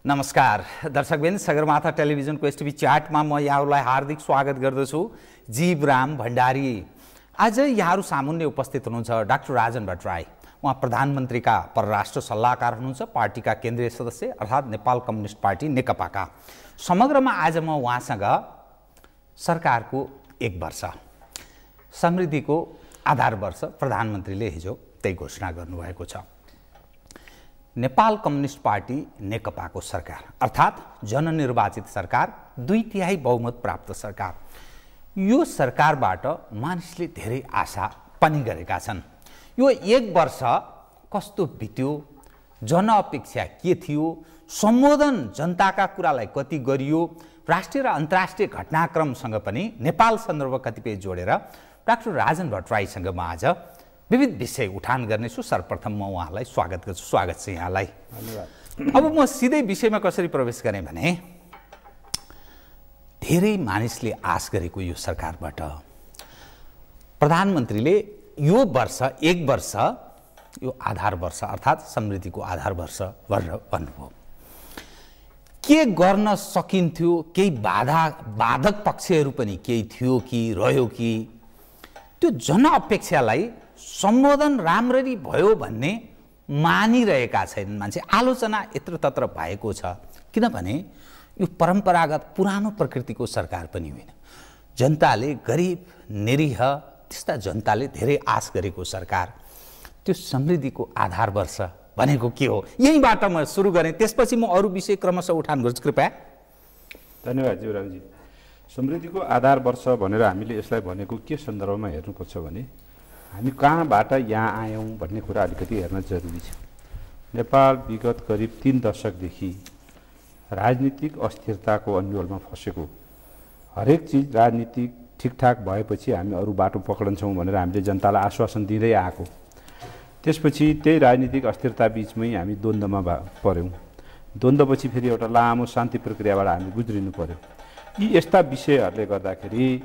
नमस्कार दर्शकबिन, सगरमाथा टेलिभिजनको एसटिभी च्याटमा म यहाँहरूलाई हार्दिक स्वागत गर्दछु। जीवराम भण्डारी आज यहाँहरू सामुन्ने उपस्थित हुनुहुन्छ डाक्टर राजन भट्टराई। उहाँ प्रधानमन्त्रीका परराष्ट्र सल्लाहकार हुनुहुन्छ, पार्टीका केन्द्रीय सदस्य अर्थात् नेपाल कम्युनिस्ट पार्टी नेकपाका। समग्रमा आज म उहाँसँग सरकारको 1 वर्ष समृद्धिको आधार वर्ष प्रधानमन्त्रीले हिजो त्यही घोषणा गर्नुभएको छ। नेपाल कम्युनिस्ट पार्टी नेकपाको सरकार अर्थात् जननिर्वाचित सरकार, 2/3 बहुमत प्राप्त सरकार। यो सरकारबाट मानिसले धेरै आशा पनि गरेका छन्। यो 1 वर्ष कस्तो बित्यो, जनअपेक्षा के थियो, सम्बोधन जनताका कुरालाई कति गरियो, राष्ट्रिय र अन्तर्राष्ट्रिय घटनाक्रमसँग पनि नेपाल सन्दर्भ कतिपय जोडेर डाक्टर राजन भट्टराईसँग म आज विविध विषय उठान गर्नेछु। सर्वप्रथम म उहाँलाई स्वागत गर्छु। स्वागत छ यहाँलाई। धन्यवाद। अब म सिधै विषयमा कसरी प्रवेश गरेँ भने धेरै मानिसले आश गरेको यो सरकारबाट प्रधानमन्त्रीले यो वर्ष 1 वर्ष यो आधार वर्ष अर्थात् समृद्धिको आधार वर्ष भनेर भन्नुभयो। के गर्न सकिन्थ्यो, केही बाधक पक्षहरू पनि केही थियो कि रह्यो कि त्यो जनअपेक्षालाई सम्बोधन राम्ररी भयो भन्ने मानिरहेका छैनन् मान्छे। आलोचना यत्रतत्र भएको छ, किनभने यो परम्परागत पुरानो प्रकृतिको सरकार पनि होइन। जनताले गरिब निरीह त्यस्ता जनताले धेरै आश गरेको सरकार, त्यो समृद्धिको आधार वर्ष भनेको के हो, यहीँबाट म सुरु गरेँ। त्यसपछि म अरू विषय क्रमशः उठान गर्छु, कृपया। धन्यवाद जीवरामजी। समृद्धिको आधार वर्ष भनेर हामीले यसलाई भनेको के सन्दर्भमा हेर्नुपर्छ भने हामी कहाँबाट यहाँ आयौँ भन्ने कुरा अलिकति हेर्न जरुरी छ। नेपाल विगत करिब 3 दशकदेखि राजनीतिक अस्थिरताको अन्योलमा फसेको, हरेक चिज राजनीतिक ठिकठाक भएपछि हामी अरू बाटो पक्रन्छौँ भनेर हामीले जनतालाई आश्वासन दिँदै आएको, त्यसपछि त्यही राजनीतिक अस्थिरता बीचमै हामी द्वन्द्वमा पर्यौँ। द्वन्द्वपछि फेरि एउटा लामो शान्ति प्रक्रियाबाट हामी गुज्रिनु पर्यो। यी यस्ता विषयहरूले गर्दाखेरि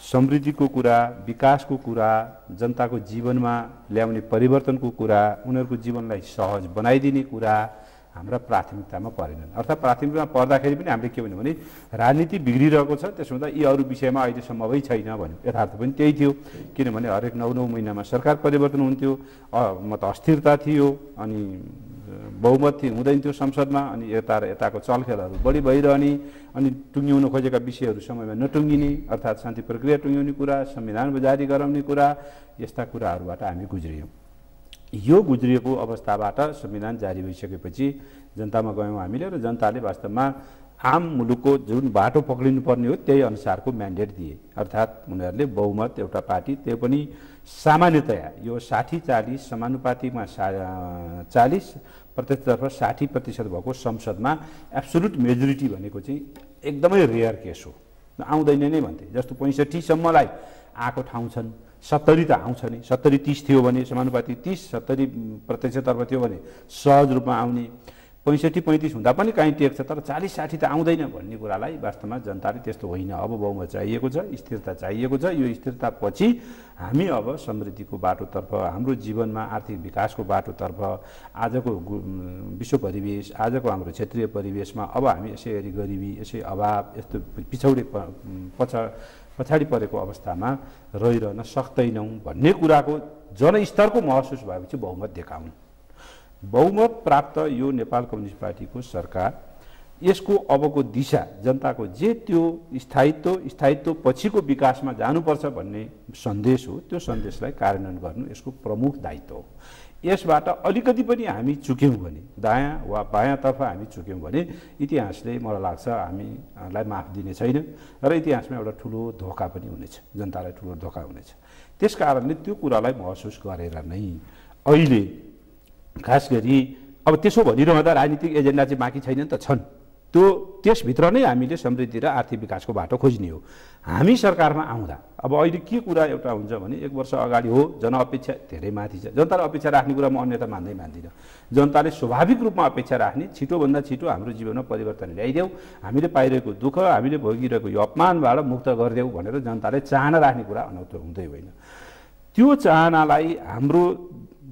समृद्धिको कुरा, विकासको कुरा, जनताको जीवनमा ल्याउने परिवर्तनको कुरा, उनीहरूको जीवनलाई सहज बनाइदिने कुरा हाम्रा प्राथमिकतामा परेनन्। अर्थात् प्राथमिकतामा पर्दाखेरि पनि हामीले के भन्यो भने राजनीति बिग्रिरहेको छ, त्यसो हुँदा यी अरू विषयमा अहिले सम्भवै छैन भन्यो। यथार्थ पनि त्यही थियो, किनभने हरेक 9 महिनामा सरकार परिवर्तन हुन्थ्यो, अस्थिरता थियो, अनि बहुमत हुँदैन थियो संसदमा, अनि यता र यताको चलखेलहरू बढी भइरहने, अनि टुङ्ग्याउन खोजेका विषयहरू समयमा नटुङ्गिने, अर्थात् शान्ति प्रक्रिया टुङ्ग्याउने कुरा, संविधान जारी गराउने कुरा, यस्ता कुराहरूबाट हामी गुज्रियौँ। यो गुज्रिएको अवस्थाबाट संविधान जारी भइसकेपछि जनतामा गयौँ हामीले, र जनताले वास्तवमा आम मुलुकको जुन बाटो पक्रिनु पर्ने हो त्यही अनुसारको म्यान्डेट दिए। अर्थात् उनीहरूले बहुमत एउटा पार्टी, त्यो पनि सामान्यतया यो 60-40 समानुपातिकमा 40%तर्फ 60% भएको संसदमा एब्सोल्युट मेजोरिटी भनेको चाहिँ एकदमै रेयर केस हो, आउँदैन नै भन्थे। जस्तो 65 सम्मलाई आएको ठाउँ छन्, 70 त आउँछ नि, 70-30 थियो भने समानुपातिक 30-70% तर्फ थियो भने सहज रूपमा आउने, 65-35 हुँदा पनि कहीँ टेक्छ, तर 40-60 त आउँदैन भन्ने कुरालाई वास्तवमा जनताले त्यस्तो होइन, अब बहुमत चाहिएको छ, स्थिरता चाहिएको छ। यो स्थिरता पछि हामी अब समृद्धिको बाटोतर्फ, हाम्रो जीवनमा आर्थिक विकासको बाटोतर्फ, आजको विश्व परिवेश, आजको हाम्रो क्षेत्रीय परिवेशमा अब हामी यसै गरी गरिबी, यसै अभाव, यस्तो पछाडि परेको अवस्थामा रहिरहन सक्दैनौँ भन्ने कुराको जनस्तरको महसुस भएपछि बहुमत देखाउनु। बहुमत प्राप्त यो नेपाल कम्युनिस्ट पार्टीको सरकार, यसको अबको दिशा जनताको जे त्यो स्थायित्व पछिको विकासमा जानुपर्छ भन्ने सन्देश हो, त्यो सन्देशलाई कार्यान्वयन गर्नु यसको प्रमुख दायित्व हो। यसबाट अलिकति पनि हामी चुक्यौँ भने, दायाँ वा बायाँतर्फ हामी चुक्यौँ भने इतिहासले मलाई लाग्छ हामीलाई माफ दिने छैन, र इतिहासमा एउटा ठुलो धोका पनि हुनेछ, जनतालाई ठुलो धोका हुनेछ। त्यस कारणले त्यो कुरालाई महसुस गरेर नै अहिले खास गरी अब त्यसो भनिरहँदा राजनीतिक एजेन्डा चाहिँ बाँकी छैन त, छन्। त्यसभित्र नै हामीले समृद्धि र आर्थिक विकासको बाटो खोज्ने हो। हामी सरकारमा आउँदा अब अहिले के कुरा एउटा हुन्छ भने 1 वर्ष अगाडि हो, जनअपेक्षा धेरै माथि छ। जनताले अपेक्षा राख्ने कुरा म अन्यथा मान्दिनँ। जनताले स्वाभाविक रूपमा अपेक्षा राख्ने, छिटोभन्दा छिटो हाम्रो जीवनमा परिवर्तन ल्याइदेऊ, हामीले पाइरहेको दुःख, हामीले भोगिरहेको यो अपमानबाट मुक्त गरिदेऊ भनेर जनताले चाहना राख्ने कुरा अनौठो हुँदै होइन। त्यो चाहनालाई हाम्रो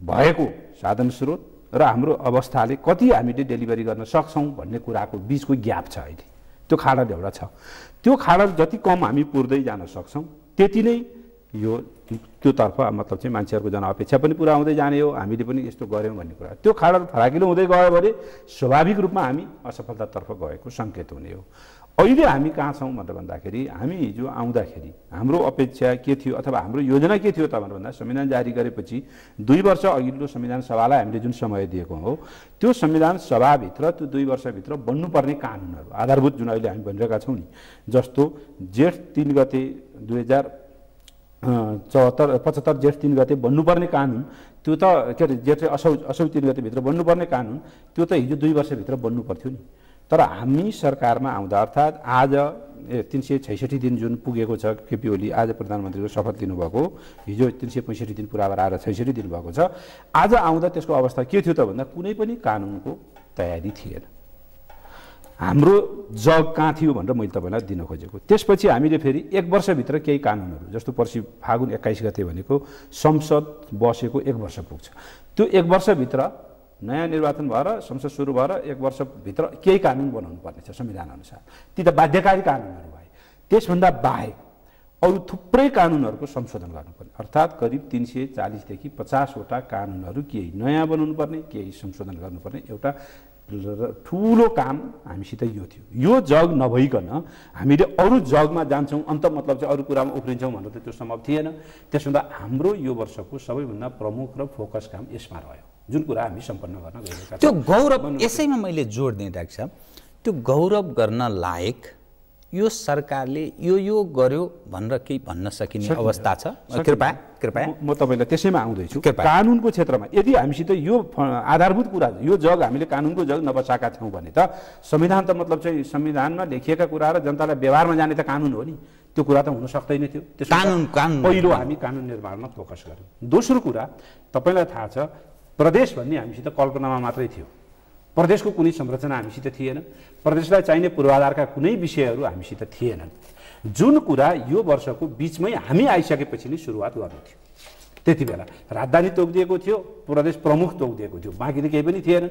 भएको साधन स्रोत, र हाम्रो अवस्थाले कति हामीले डेलिभरी गर्न सक्छौँ भन्ने कुराको बिचको ग्याप छ अहिले। त्यो खाडल एउटा छ। त्यो खाडल जति कम हामी पुर्दै जान सक्छौँ त्यति नै यो त्योतर्फ मतलब चाहिँ मान्छेहरूको जनअपेक्षा पनि पुरा हुँदै जाने हो, हामीले पनि यस्तो गऱ्यौँ भन्ने कुरा। त्यो खाडल फराकिलो हुँदै गयो भने स्वाभाविक रूपमा हामी असफलतातर्फ गएको सङ्केत हुने हो। अहिले हामी कहाँ छौँ भनेर भन्दाखेरि हामी हिजो आउँदाखेरि हाम्रो अपेक्षा के थियो अथवा हाम्रो योजना के थियो त भनेर भन्दा संविधान जारी गरेपछि 2 वर्ष अघिल्लो संविधान सभालाई हामीले जुन समय दिएको हो त्यो संविधान सभाभित्र त्यो 2 वर्षभित्र बन्नुपर्ने कानुनहरू आधारभूत जुन अहिले हामी भनिरहेका छौँ नि, जस्तो जेठ 3 गते 2075 जेठ 3 गते बन्नुपर्ने कानुन त्यो त के अरे जेठ असौ 3 गतेभित्र बन्नुपर्ने कानुन त्यो त हिजो 2 वर्षभित्र बन्नु पर्थ्यो नि। तर हामी सरकारमा आउँदा अर्थात् आज 366 दिन जुन पुगेको छ, केपी ओली आज प्रधानमन्त्रीको शपथ लिनुभएको, हिजो 365 दिन पुरा भएर आएर 66 दिन भएको छ। आज आउँदा त्यसको अवस्था के थियो त भन्दा कुनै पनि कानुनको तयारी थिएन। हाम्रो जग कहाँ थियो भनेर मैले तपाईँलाई दिन खोजेको। त्यसपछि हामीले फेरि 1 वर्षभित्र केही कानुनहरू जस्तो पर्सि फागुन 21 गते भनेको संसद बसेको 1 वर्ष पुग्छ। त्यो 1 वर्षभित्र नयाँ निर्वाचन भएर संसद सुरु भएर 1 वर्षभित्र केही कानुन बनाउनु पर्ने छ संविधान अनुसार। ती त बाध्यकारी कानुनहरू भए। त्यसभन्दा बाहेक अरू थुप्रै कानुनहरूको संशोधन गर्नुपर्ने, अर्थात् करिब 340 देखि 50 वटा कानुनहरू केही नयाँ बनाउनु पर्ने, केही संशोधन गर्नुपर्ने एउटा ठुलो काम हामीसित यो थियो। यो जग नभइकन हामीले अरू जगमा जान्छौँ, अन्त मतलब चाहिँ अरू कुरामा उफ्रिन्छौँ भनेर त त्यो सम्भव थिएन। त्यसभन्दा हाम्रो यो वर्षको सबैभन्दा प्रमुख र फोकस काम यसमा रह्यो, जुन कुरा हामी सम्पन्न गर्न गइरहेका छौँ। त्यो गौरव यसैमा मैले जोड दिएँ डाक्टर साहब, त्यो गौरव गर्न लायक यो सरकारले यो गर्यो भनेर केही भन्न सकिने अवस्था छ? कृपया म तपाईँलाई त्यसैमा आउँदैछु। कानुनको क्षेत्रमा यदि हामीसित यो आधारभूत कुरा यो जग हामीले कानुनको जग नबसाएका छौँ भने त संविधान त मतलब चाहिँ संविधानमा लेखिएका कुरा र जनतालाई व्यवहारमा जाने त कानुन हो नि, त्यो कुरा त हुन सक्दैन थियो। कानुन पहिलो हामी कानुन निर्माणमा फोकस गऱ्यौँ। दोस्रो कुरा तपाईँलाई थाहा छ प्रदेश भन्ने हामीसित कल्पनामा मात्रै थियो, प्रदेशको कुनै संरचना हामीसित थिएन, प्रदेशलाई चाहिने पूर्वाधारका कुनै विषयहरू हामीसित थिएनन्। जुन कुरा यो वर्षको बिचमै हामी आइसकेपछि नै सुरुवात गर्नु थियो। त्यति बेला राजधानी तोकिदिएको थियो, प्रदेश प्रमुख तोकिदिएको थियो, बाँकी त केही पनि थिएन।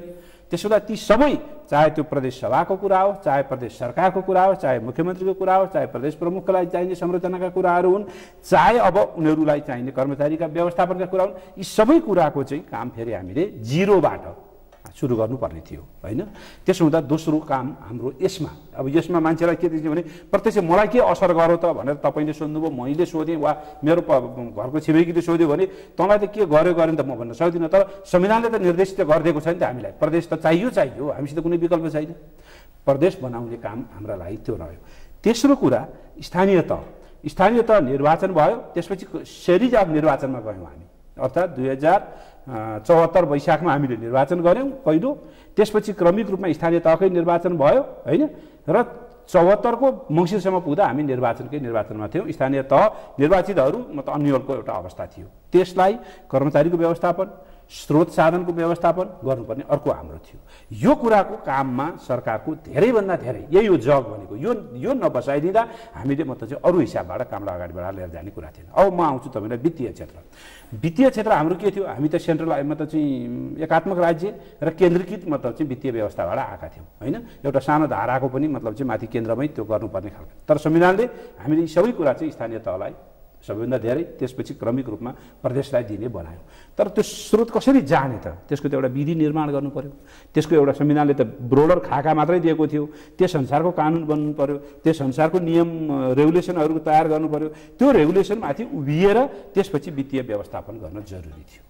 त्यसो हुँदा ती सबै चाहे त्यो प्रदेश सभाको कुरा हो, चाहे प्रदेश सरकारको कुरा हो, चाहे मुख्यमन्त्रीको कुरा हो, चाहे प्रदेश प्रमुखका लागि चाहिने संरचनाका कुराहरू हुन्, चाहे अब उनीहरूलाई चाहिने कर्मचारीका व्यवस्थापनका कुरा हुन्, यी सबै कुराको चाहिँ काम फेरि हामीले जिरोबाट सुरु गर्नुपर्ने थियो हैन। त्यसो हुँदा दोस्रो काम हाम्रो यसमा, अब यसमा मान्छेलाई के देखियो भने प्रत्यक्ष मलाई के असर गर्यो त भनेर तपाईँले सोध्नुभयो, मैले सोधेँ वा मेरो घरको छिमेकीले सोध्यो भने तँलाई त के गर्यो त म भन्न सक्दिनँ। तर संविधानले त निर्देशित गरिदिएको छ नि त हामीलाई, प्रदेश त चाहियो, हामीसित कुनै विकल्प छैन। प्रदेश बनाउने काम हाम्रा लागि त्यो रह्यो। तेस्रो कुरा स्थानीय तह निर्वाचन भयो, त्यसपछि सिरिज अफ निर्वाचनमा गयौँ हामी, अर्थात् 2074 वैशाखमा हामीले निर्वाचन गऱ्यौँ पहिलो, त्यसपछि क्रमिक रूपमा स्थानीय तहकै निर्वाचन भयो हैन, र 74 को मङ्सिरसम्म पुग्दा हामी निर्वाचनमा थियौँ। स्थानीय तह निर्वाचितहरू मतलब अन्यलको एउटा अवस्था थियो। त्यसलाई कर्मचारीको व्यवस्थापन, स्रोत साधनको व्यवस्थापन गर्नुपर्ने अर्को हाम्रो थियो। यो कुराको काममा सरकारको धेरैभन्दा धेरै यही हो जग भनेको। यो नबसाइदिँदा हामीले मतलब चाहिँ अरू हिसाबबाट कामलाई अगाडि बढाएर लिएर जाने कुरा थिएन। अब म आउँछु तपाईँलाई वित्तीय क्षेत्र हाम्रो के थियो, हामी त सेन्ट्रल मतलब चाहिँ एकात्मक राज्य र केन्द्रीकृत मतलब चाहिँ वित्तीय व्यवस्थाबाट आएका थियौँ हैन। एउटा सानो धाराको पनि मतलब चाहिँ माथि केन्द्रमै त्यो गर्नुपर्ने खालको, तर संविधानले हामीले यी सबै कुरा चाहिँ स्थानीय तहलाई सबैभन्दा धेरै, त्यसपछि क्रमिक रूपमा प्रदेशलाई दिने बनायो। तर त्यो स्रोत कसरी जाने त, त्यसको त एउटा विधि निर्माण गर्नु पर्यो। त्यसको एउटा संविधानले त ब्रोडर खाका मात्रै दिएको थियो, त्यस अनुसारको कानुन बन्नु पर्यो, त्यस अनुसारको नियम रेगुलेसनहरू तयार गर्नु पर्यो। त्यो रेगुलेसनमाथि उभिएर त्यसपछि वित्तीय व्यवस्थापन गर्न जरुरी थियो।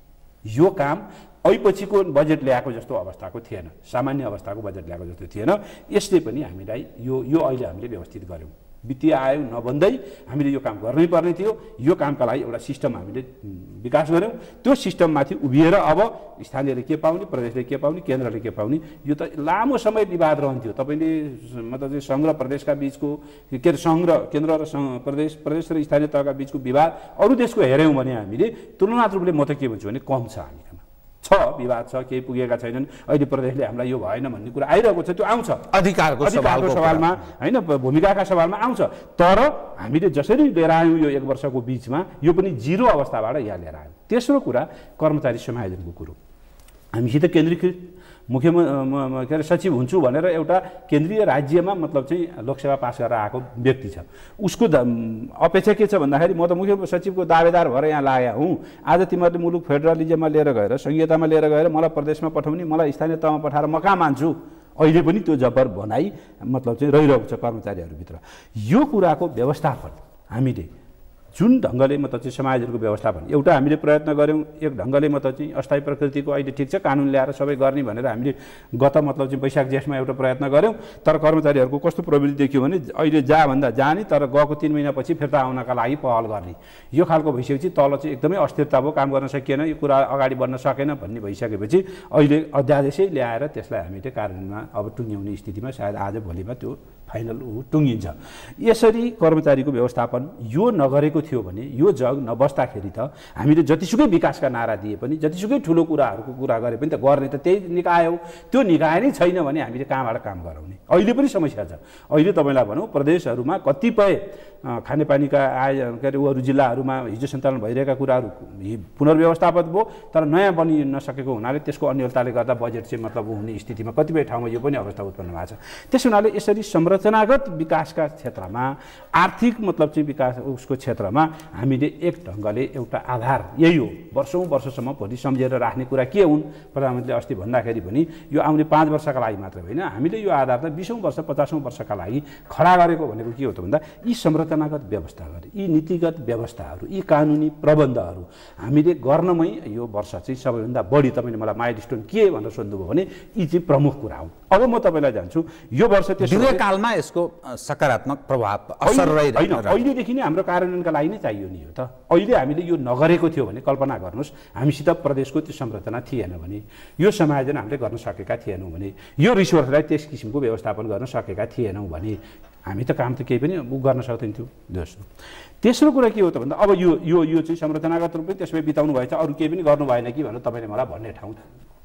यो काम अहिपछिको बजेट ल्याएको जस्तो अवस्थाको थिएन, सामान्य अवस्थाको बजेट ल्याएको जस्तो थिएन। यसले पनि हामीलाई यो अहिले हामीले व्यवस्थित गऱ्यौँ। वित्तीय आयोग नबन्दै हामीले यो काम गर्नै पर्ने थियो। यो कामका लागि एउटा सिस्टम हामीले विकास गऱ्यौँ। त्यो सिस्टममाथि उभिएर अब स्थानीयले के पाउने, प्रदेशले के पाउने, केन्द्रले के पाउने, यो त लामो समय विवाद रहन्थ्यो। तपाईँले मतलब चाहिँ सङ्घ र प्रदेशका बिचको के अरे सङ्घ र केन्द्र र प्रदेश र स्थानीय तहका बिचको विवाद अरू देशको हेऱ्यौँ भने हामीले तुलनात्मक रूपले म त के भन्छु भने कम छ। हामीमा छ विवाद छ, केही पुगेका छैनन्। अहिले प्रदेशले हामीलाई यो भएन भन्ने कुरा आइरहेको छ, त्यो आउँछ अधिकारको सवालमा हैन, भूमिकाका सवालमा आउँछ। तर हामीले जसरी लिएर आयौँ यो 1 वर्षको बिचमा, यो पनि जिरो अवस्थाबाट यहाँ लिएर आयौँ। तेस्रो कुरा कर्मचारी समायोजनको कुरो। हामीसित केन्द्रीकृत के अरे सचिव हुन्छु भनेर एउटा केन्द्रीय राज्यमा मतलब चाहिँ लोकसेवा पास गरेर आएको व्यक्ति छ। उसको अपेक्षा के छ भन्दाखेरि म त मुख्य सचिवको दावेदार भएर यहाँ लागेको हुँ, आज तिमीहरूले मुलुक फेडरलिजममा लिएर गएर संघीयतामा लिएर गएर मलाई प्रदेशमा पठाउने, मलाई स्थानीय तहमा पठाएर म कहाँ मान्छु। अहिले पनि त्यो जबर भनाइ मतलब चाहिँ रहिरहेको छ कर्मचारीहरूभित्र। यो कुराको व्यवस्थापन हामीले जुन ढङ्गले मतलब चाहिँ समाजहरूको व्यवस्थापन एउटा हामीले प्रयत्न गऱ्यौँ, एक ढङ्गले मतलब चाहिँ अस्थायी प्रकृतिको अहिले ठिक छ कानुन ल्याएर सबै गर्ने भनेर हामीले गत मतलब चाहिँ वैशाख जेठमा एउटा प्रयत्न गऱ्यौँ। तर कर्मचारीहरूको कस्तो प्रवृत्ति देखियो भने अहिले जा भन्दा जाने, तर गएको 3 महिनापछि फिर्ता आउनका लागि पहल गर्ने, यो खालको भइसकेपछि तल चाहिँ एकदमै अस्थिरता भयो, काम गर्न सकिएन, यो कुरा अगाडि बढ्न सकेन भन्ने भइसकेपछि अहिले अध्यादेशै ल्याएर त्यसलाई हामीले कार्यान्वयनमा अब टुङ्ग्याउने स्थितिमा सायद आज भोलिमा त्यो फाइनल टुङ्गिन्छ। यसरी कर्मचारीको व्यवस्थापन यो नगरेको थियो भने यो जग नबस्दाखेरि त हामीले जतिसुकै विकासका नारा दिए पनि, जतिसुकै ठुलो कुराहरूको कुरा गरे पनि त गर्ने त त्यही निकाय हो। त्यो निकाय नै छैन भने हामीले कहाँबाट काम गराउने? अहिले पनि समस्या छ। अहिले तपाईँलाई भनौँ प्रदेशहरूमा कतिपय खानेपानीका के अरे अरू जिल्लाहरूमा हिजो सञ्चालन भइरहेका कुराहरू पुनर्व्यवस्थापन भयो, तर नयाँ बनि नसकेको हुनाले त्यसको अन्यलताले गर्दा बजेट चाहिँ मतलब हुने स्थितिमा कतिपय ठाउँमा यो पनि अवस्था उत्पन्न भएको छ। त्यस हुनाले यसरी संरचनागत विकासका क्षेत्रमा, आर्थिक मतलब चाहिँ विकास उसको क्षेत्रमा हामीले एक ढङ्गले एउटा आधार यही हो। वर्षौँ वर्षसम्म भोलि सम्झेर राख्ने कुरा के हुन्? प्रधानमन्त्रीले अस्ति भन्दाखेरि पनि यो आउने 5 वर्षका लागि मात्र होइन, हामीले यो आधार त 20औँ वर्ष 50औँ वर्षका लागि खडा गरेको भनेको के हो त भन्दा यी संरचनागत व्यवस्था गरे, यी नीतिगत व्यवस्थाहरू, यी कानुनी प्रबन्धहरू हामीले गर्नमै यो वर्ष चाहिँ सबैभन्दा बढी तपाईँले मलाई माइलस्टोन के भनेर सोध्नुभयो भने यी चाहिँ प्रमुख कुरा हुन्। अब म तपाईँलाई जान्छु यो वर्ष दीर्घकालमा यसको सकारात्मक प्रभाव असर होइन, अहिलेदेखि नै हाम्रो कार्यान्वयनका लागि नै चाहियो नि यो त। अहिले हामीले यो नगरेको थियो भने कल्पना गर्नुहोस्, हामीसित प्रदेशको त्यो संरचना थिएन भने, यो समायोजन हामीले गर्न सकेका थिएनौँ भने, यो रिसोर्सलाई त्यस किसिमको व्यवस्थापन गर्न सकेका थिएनौँ भने हामी त काम त केही पनि गर्न सक्दैनथ्यौँ। दोस्रो तेस्रो कुरा के हो त भन्दा अब यो चाहिँ संरचनागत रूपमै त्यसमै बिताउनु भएछ, अरू केही पनि गर्नु भएन कि भनेर तपाईँले मलाई भन्ने ठाउँ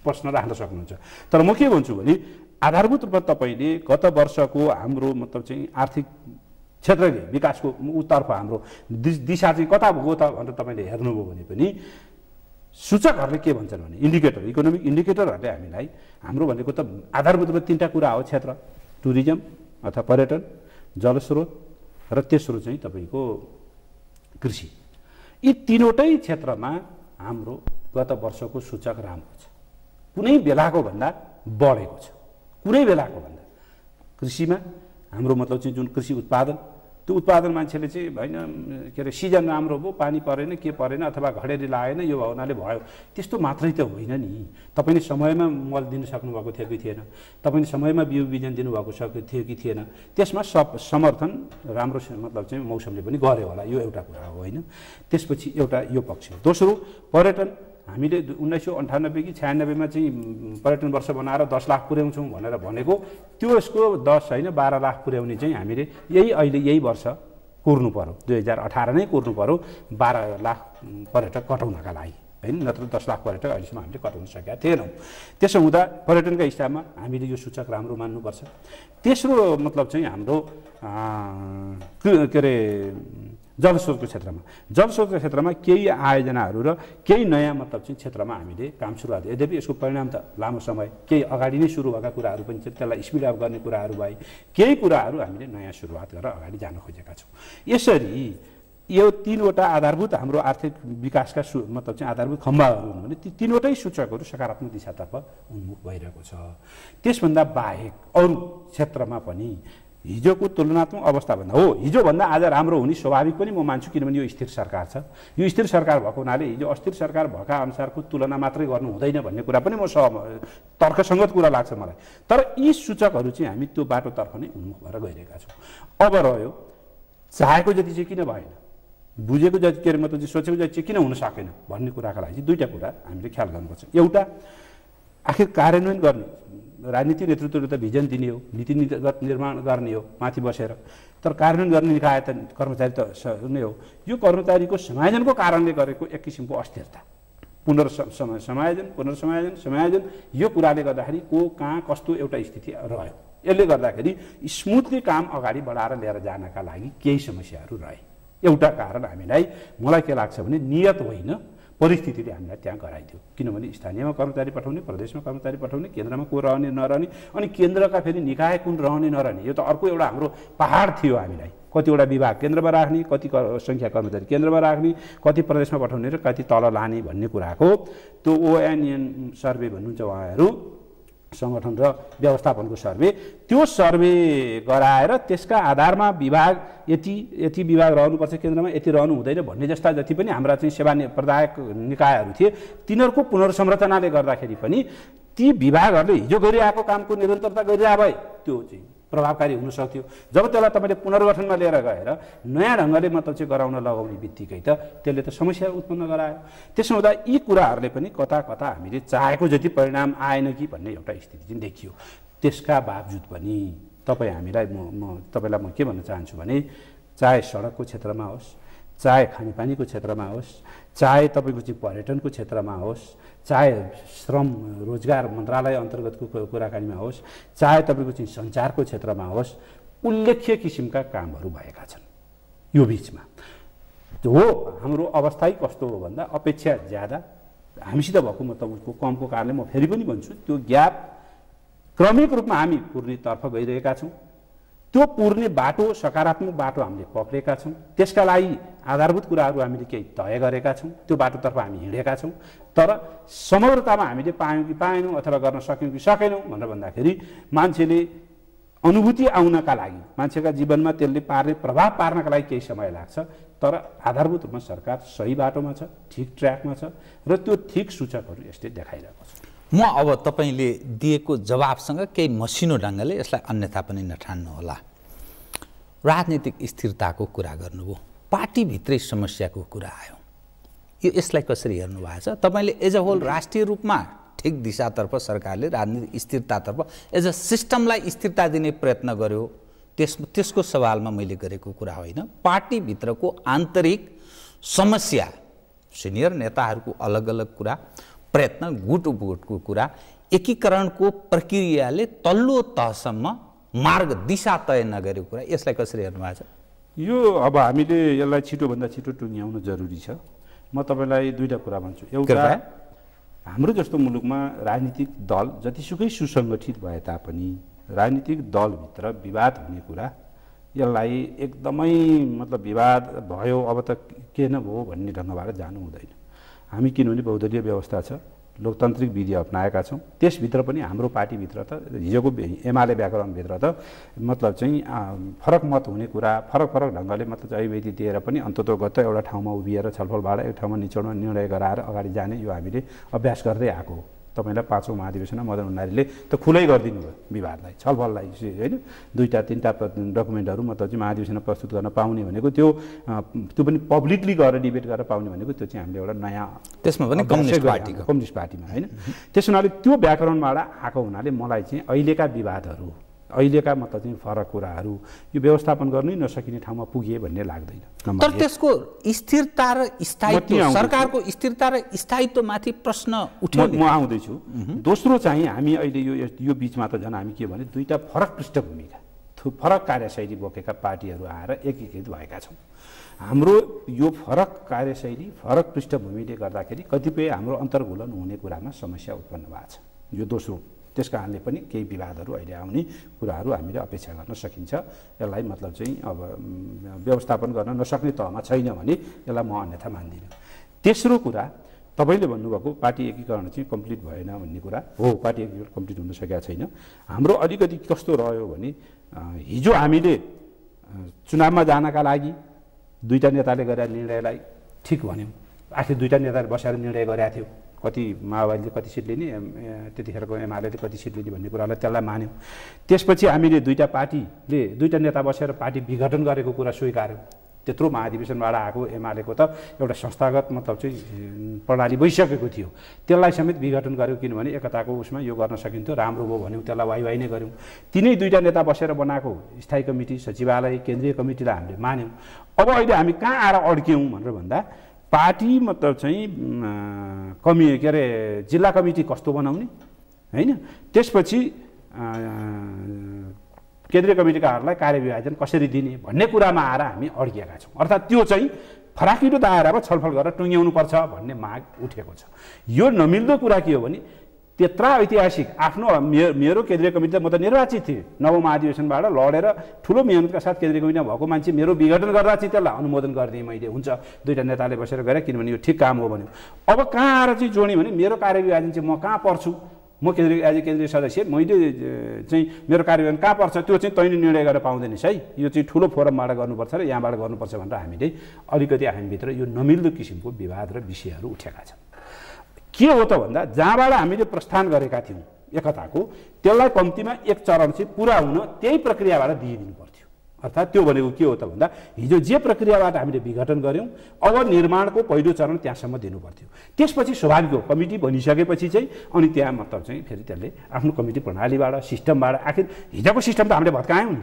प्रश्न राख्न सक्नुहुन्छ। तर म के भन्छु भने आधारभूत रूपमा तपाईँले गत वर्षको हाम्रो मतलब चाहिँ आर्थिक क्षेत्रले विकासको उत्तर्फ हाम्रो दिशा चाहिँ कता भयो त भनेर तपाईँले हेर्नुभयो भने पनि सूचकहरूले के भन्छन् भने इन्डिकेटर, इकोनोमिक इन्डिकेटरहरूले हामीलाई हाम्रो भनेको त आधारभूत रूपमा 3टा कुरा हो क्षेत्र, टुरिज्म अथवा पर्यटन, जलस्रोत र तेस्रो चाहिँ तपाईँको कृषि। यी 3वटै क्षेत्रमा हाम्रो गत वर्षको सूचक राम्रो छ, कुनै बेलाको भन्दा बढेको छ। कुनै बेलाको भन्दा कृषिमा हाम्रो मतलब चाहिँ जुन कृषि उत्पादन, त्यो उत्पादन मान्छेले चाहिँ होइन के अरे सिजन राम्रो भयो, पानी परेन के परेन अथवा घडेरी लागेन यो हुनाले भयो, त्यस्तो मात्रै त होइन नि। तपाईँले समयमा मल दिन सक्नुभएको थियो कि थिएन, तपाईँले समयमा बिउ बिजन दिनुभएको थियो कि थिएन, त्यसमा समर्थन राम्रो मतलब चाहिँ मौसमले पनि गर्यो होला, यो एउटा कुरा हो होइन। त्यसपछि एउटा यो पक्ष हो। दोस्रो पर्यटन, हामीले 1998 कि 96मा चाहिँ पर्यटन वर्ष बनाएर 10 लाख पुर्याउँछौँ भनेर भनेको त्यो यसको 10 होइन 12 लाख पुर्याउने चाहिँ हामीले अहिले यही वर्ष कुर्नु पर्यो, 2018 नै कुर्नु पर्यो 12 लाख पर्यटक कटाउनका लागि होइन, नत्र 10 लाख पर्यटक अहिलेसम्म हामीले कटाउन सकेका थिएनौँ। त्यसो हुँदा पर्यटनका हिसाबमा हामीले यो सूचक राम्रो मान्नुपर्छ। तेस्रो मतलब चाहिँ हाम्रो के अरे जलस्रोतको क्षेत्रमा केही आयोजनाहरू र केही नयाँ मतलब चाहिँ क्षेत्रमा हामीले काम सुरुवात, यद्यपि यसको परिणाम त लामो समय केही अगाडि नै सुरु भएका कुराहरू पनि छ, त्यसलाई स्पिड अप गर्ने कुराहरू भए, केही कुराहरू हामीले नयाँ सुरुवात गरेर अगाडि जान खोजेका छौँ। यसरी यो 3वटा आधारभूत हाम्रो आर्थिक विकासका मतलब चाहिँ आधारभूत खम्बाहरू हुन् भने ती 3वटै सूचकहरू सकारात्मक दिशातर्फ उन्मुख भइरहेको छ। त्यसभन्दा बाहेक अरू क्षेत्रमा पनि हिजोको तुलनात्मक अवस्थाभन्दा हिजोभन्दा आज राम्रो हुने स्वाभाविक पनि म मान्छु, किनभने यो स्थिर सरकार छ। यो स्थिर सरकार भएको हुनाले हिजो अस्थिर सरकार भएका अनुसारको तुलना मात्रै गर्नु हुँदैन भन्ने कुरा पनि म तर्कसङ्गत कुरा लाग्छ मलाई। तर यी सूचकहरू चाहिँ हामी त्यो बाटोतर्फ नै उन्मुख भएर गइरहेका छौँ। अब रह्यो चाहेको जति चाहिँ किन भएन, बुझेको जति के अरे मतलब सोचेको जति चाहिँ किन हुन सकेन भन्ने कुराका लागि 2टा कुरा हामीले ख्याल गर्नुपर्छ। एउटा आखिर कार्यान्वयन गर्ने राजनीतिक नेतृत्वले त भिजन दिने हो, नीतिगत निर्माण गर्ने हो माथि बसेर, तर कार्यान्वयन गर्ने निकाय त कर्मचारी त नै हो। यो कर्मचारीको समायोजनको कारणले गरेको एक किसिमको अस्थिरता, समायोजन यो कुराले गर्दाखेरि को कहाँ कस्तो एउटा स्थिति रह्यो। यसले गर्दाखेरि स्मुथली काम अगाडि बढाएर लिएर जानका लागि केही समस्याहरू रहे। एउटा कारण हामीलाई मलाई के लाग्छ भने नियत होइन परिस्थितिले हामीलाई त्यहाँ गराइदियो। किनभने स्थानीयमा कर्मचारी पठाउने, प्रदेशमा कर्मचारी पठाउने, केन्द्रमा को रहने नरहने, अनि केन्द्रका फेरि निकाय कुन रहने नरहने, यो त अर्को एउटा हाम्रो पहाड थियो। हामीलाई कतिवटा विभाग केन्द्रमा राख्ने, कति सङ्ख्या कर्मचारी केन्द्रमा राख्ने, कति प्रदेशमा पठाउने र कति तल लाने भन्ने कुराको त्यो ONN सर्वे भन्नुहुन्छ उहाँहरू, सङ्गठन र व्यवस्थापनको सर्वे, त्यो सर्वे गराएर त्यसका आधारमा विभाग यति विभाग रहनुपर्छ केन्द्रमा, यति रहनु हुँदैन भन्ने जस्ता जति पनि हाम्रा चाहिँ सेवा प्रदायक निकायहरू थिए, तिनीहरूको पुनर्संरचनाले गर्दाखेरि पनि ती विभागहरूले हिजो गरिरहेको कामको निरन्तरता गरिरह भए त्यो चाहिँ प्रभावकारी हुन सक्थ्यो। जब त्यसलाई तपाईँले पुनर्गठनमा लिएर गएर नयाँ ढङ्गले मतलब चाहिँ गराउन लगाउने बित्तिकै त त्यसले त समस्या उत्पन्न गरायो। त्यसो हुँदा यी कुराहरूले पनि कता कता हामीले चाहेको जति परिणाम आएन कि भन्ने एउटा स्थिति चाहिँ देखियो। त्यसका बावजुद पनि हामीलाई तपाईँलाई म के भन्न चाहन्छु भने, चाहे सडकको क्षेत्रमा होस्, चाहे खानेपानीको क्षेत्रमा होस्, चाहे तपाईँको चाहिँ पर्यटनको क्षेत्रमा होस्, चाहे श्रम रोजगार मन्त्रालय अन्तर्गतको कुराकानीमा होस्, चाहे तपाईँको चाहिँ सञ्चारको क्षेत्रमा होस्, उल्लेख्य किसिमका कामहरू भएका छन्। यो बिचमा हो हाम्रो अवस्था कस्तो हो भन्दा अपेक्षा ज्यादा हामीसित भएको उसको कमको कारणले म फेरि पनि भन्छु त्यो ग्याप क्रमिक रूपमा हामी पूर्णतर्फ गइरहेका छौँ। त्यो पूर्णे बाटो सकारात्मक बाटो हामीले पक्रेका छौँ। त्यसका लागि आधारभूत कुराहरू हामीले केही तय गरेका छौँ, त्यो बाटोतर्फ हामी हिँडेका छौँ। तर समग्रतामा हामीले पायौँ कि पाएनौँ अथवा गर्न सक्यौँ कि सकेनौँ भनेर भन्दाखेरि मान्छेले अनुभूति आउनका लागि, मान्छेका जीवनमा त्यसले पार्ने प्रभाव पार्नका लागि केही समय लाग्छ। तर आधारभूत रूपमा सरकार सही बाटोमा छ, ठिक ट्र्याकमा छ र त्यो ठिक सूचकहरू यसले देखाइरहेको छ। म अब तपाईँले दिएको जवाबसँग केही मसिनो ढङ्गले यसलाई अन्यथा पनि नठान्नु होला। राजनीतिक स्थिरताको कुरा गर्नुभयो, पार्टीभित्रै समस्याको कुरा आयो, यसलाई कसरी हेर्नु भएको छ तपाईँले? एज अ होल राष्ट्रिय रूपमा ठिक दिशातर्फ सरकारले राजनीतिक स्थिरतातर्फ एज अ सिस्टमलाई स्थिरता दिने प्रयत्न गर्यो, त्यसको सवालमा मैले गरेको कुरा होइन। पार्टीभित्रको आन्तरिक समस्या, सिनियर नेताहरूको अलग अलग कुरा, प्रयत्न, गुट उपगुटको कुरा, एकीकरणको प्रक्रियाले तल्लो तहसम्म मार्ग दिशा तय नगरेको कुरा, यसलाई कसरी हेर्नु भएको छ? यो अब हामीले यसलाई छिटोभन्दा छिटो टुङ्ग्याउन जरुरी छ। म तपाईँलाई दुईवटा कुरा भन्छु। एउटा, हाम्रो जस्तो मुलुकमा राजनीतिक दल जतिसुकै सुसङ्गठित भए तापनि राजनीतिक दलभित्र विवाद हुने कुरा, यसलाई एकदमै मतलब विवाद भयो अब त के न भयो भन्ने ढङ्गबाट जानु हुँदैन। हामी किनभने बहुदलीय व्यवस्था छ, लोकतान्त्रिक विधि अपनाएका छौँ। त्यसभित्र पनि हाम्रो पार्टीभित्र त हिजोको एमाले व्याकरणभित्र त मतलब चाहिँ फरक मत हुने कुरा, फरक फरक ढङ्गले मतलब चाहिँ अभिव्यक्ति दिएर पनि अन्ततोगत एउटा ठाउँमा उभिएर छलफलबाट एक ठाउँमा निचोड्न निर्णय गराएर अगाडि जाने यो हामीले अभ्यास गर्दै आएको हो। तपाईँलाई 5औं महाधिवेशनमा मदन भण्डारीले त खुलै गरिदिनु भयो विवादलाई, छलफललाई, होइन? 2-3टा डकुमेन्टहरू मतलब चाहिँ महाधिवेशनमा प्रस्तुत गर्न पाउने भनेको त्यो पनि पब्लिकली गएर डिबेट गरेर पाउने भनेको त्यो चाहिँ हामीले एउटा नयाँ, त्यसमा पनि कम्युनिस्ट पार्टीमा, होइन? त्यस हुनाले त्यो व्याकरणबाट आएको हुनाले मलाई चाहिँ अहिलेका विवादहरू, अहिलेका मतलब चाहिँ फरक कुराहरू यो व्यवस्थापन गर्नै नसकिने ठाउँमा पुगे भन्ने लाग्दैन। तर त्यसको स्थिरता र स्थायित्व, सरकारको स्थिरता र स्थायित्वमाथि प्रश्न उठाउने म आउँदैछु। दोस्रो चाहिँ हामी अहिले यो बिचमा त झन् हामी के भने दुईटा फरक पृष्ठभूमिका, फरक कार्यशैली बोकेका पार्टीहरू आएर एकीकृत भएका छौँ। हाम्रो यो फरक कार्यशैली, फरक पृष्ठभूमिले गर्दाखेरि कतिपय हाम्रो अन्तर्घुलन हुने कुरामा समस्या उत्पन्न भएको छ। यो दोस्रो, त्यस कारणले पनि केही विवादहरू अहिले आउने कुराहरू हामीले अपेक्षा गर्न सकिन्छ। यसलाई मतलब चाहिँ अब व्यवस्थापन गर्न नसक्ने तहमा छैन भने यसलाई म अन्यथा मान्दिनँ। तेस्रो कुरा, तपाईँले भन्नुभएको पार्टी एकीकरण चाहिँ कम्प्लिट भएन भन्ने कुरा हो। पार्टी एकीकरण कम्प्लिट हुन सकेका छैन। हाम्रो अलिकति कस्तो रह्यो भने हिजो हामीले चुनावमा जानका लागि दुईटा नेताले गरेका निर्णयलाई ठिक भन्यौँ। आखिर दुईटा नेताले बसेर निर्णय गरेका थियो, कति माओवादीले कति सिट लिने, त्यतिखेरको एमालेले कति सिट लिने भन्ने कुरालाई त्यसलाई मान्यौँ। त्यसपछि हामीले दुईटा नेता बसेर पार्टी विघटन गरेको कुरा स्वीकार्यौँ। त्यत्रो महाधिवेशनबाट आएको एमालेको त एउटा संस्थागत मतलब चाहिँ प्रणाली भइसकेको थियो, त्यसलाई समेत विघटन गर्यो। किनभने एकताको उसमा यो गर्न सकिन्थ्यो, राम्रो भयो भन्यौँ, त्यसलाई वाइ वाइ नै गऱ्यौँ। तिनै दुईटा नेता बसेर बनाएको स्थायी कमिटी, सचिवालय, केन्द्रीय कमिटीलाई हामीले मान्यौँ। अब अहिले हामी कहाँ आएर अड्क्यौँ भनेर भन्दा पार्टी मतलब चाहिँ के अरे जिल्ला कमिटी कस्तो बनाउने, होइन? त्यसपछि केन्द्रीय कमिटीकाहरूलाई कार्यविभाजन कसरी दिने भन्ने कुरामा आएर हामी अड्किएका छौँ। अर्थात् त्यो चाहिँ फराकिलो दायरामा छलफल गरेर टुङ्ग्याउनुपर्छ भन्ने माग उठेको छ। यो नमिल्दो कुरा के हो भने त्यत्रा ऐतिहासिक आफ्नो मेरो केन्द्रीय कमिटी म त निर्वाचित थिएँ, नवौं महाधिवेशनबाट लडेर ठुलो मेहनतका साथ केन्द्रीय कमिटीमा भएको मान्छे मेरो विघटन गर्दा चाहिँ त्यसलाई अनुमोदन गरिदिएँ मैले। हुन्छ, दुईवटा नेताले बसेर गरे, किनभने यो ठिक काम हो भन्यो। अब कहाँ आएर चाहिँ जोड्ने भने मेरो कार्यविभाजन चाहिँ म कहाँ पर्छु, म केन्द्रीय सदस्य, मैले चाहिँ मेरो कार्यविभाजन कहाँ पर्छ त्यो चाहिँ तैँले निर्णय गरेर पाउँदैनस् है, यो चाहिँ ठुलो फोरमबाट गर्नुपर्छ र यहाँबाट गर्नुपर्छ भनेर हामीले अलिकति हामीभित्र यो नमिल्दो किसिमको विवाद र विषयहरू उठेका छन्। के हो त भन्दा जहाँबाट हामीले प्रस्थान गरेका थियौँ एकताको, त्यसलाई कम्तीमा एक चरण चाहिँ पुरा हुन त्यही प्रक्रियाबाट दिइदिनु पर्थ्यो। अर्थात् त्यो भनेको के हो त भन्दा हिजो जे प्रक्रियाबाट हामीले विघटन गऱ्यौँ अब निर्माणको पहिलो चरण त्यहाँसम्म दिनु पर्थ्यो। त्यसपछि स्वाभाविक हो कमिटी बनिसकेपछि चाहिँ अनि त्यहाँ मतलब चाहिँ फेरि त्यसले आफ्नो कमिटी प्रणालीबाट सिस्टमबाट, आखिर हिजोको सिस्टम त हामीले भत्कायौँ नि,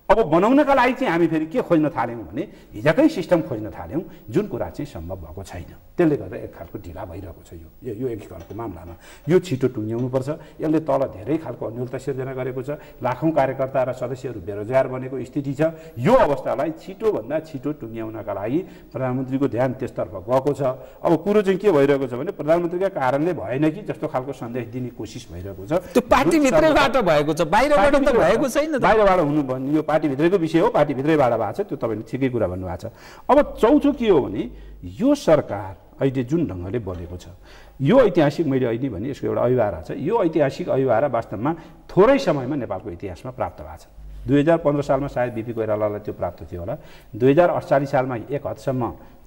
अब बनाउनका लागि चाहिँ हामी फेरि के खोज्न थाल्यौँ भने हिजोकै सिस्टम खोज्न थाल्यौँ, जुन कुरा चाहिँ सम्भव भएको छैन। त्यसले गर्दा एक खालको ढिला भइरहेको छ यो एक खालको मामलामा। यो छिटो टुङ्ग्याउनुपर्छ। यसले तल धेरै खालको अन्यलता सिर्जना गरेको छ, लाखौँ कार्यकर्ता र सदस्यहरू बेरोजगार बनेको स्थिति छ। यो अवस्थालाई छिटोभन्दा छिटो टुङ्ग्याउनका लागि प्रधानमन्त्रीको ध्यान त्यसतर्फ गएको छ। अब कुरो चाहिँ के भइरहेको छ भने प्रधानमन्त्रीका कारणले भएन कि जस्तो खालको सन्देश दिने कोसिस भइरहेको छ। त्यो पार्टीभित्रैबाट भएको छ, बाहिरबाट त भएको छैन। बाहिरबाट हुनु भन्ने यो पार्टीभित्रैको विषय हो, पार्टीभित्रैबाट भएको छ, त्यो तपाईँले ठिकै कुरा भन्नुभएको छ। अब चौथो के हो भने यो सरकार अहिले जुन ढङ्गले बनेको छ, यो ऐतिहासिक, मैले अहिले भने यसको एउटा अभिभारा छ। यो ऐतिहासिक अभिभारा वास्तवमा थोरै समयमा नेपालको इतिहासमा प्राप्त भएको छ। 2015 सालमा सायद बिपी कोइरालालाई त्यो प्राप्त थियो होला। 2048 सालमा एक हदसम्म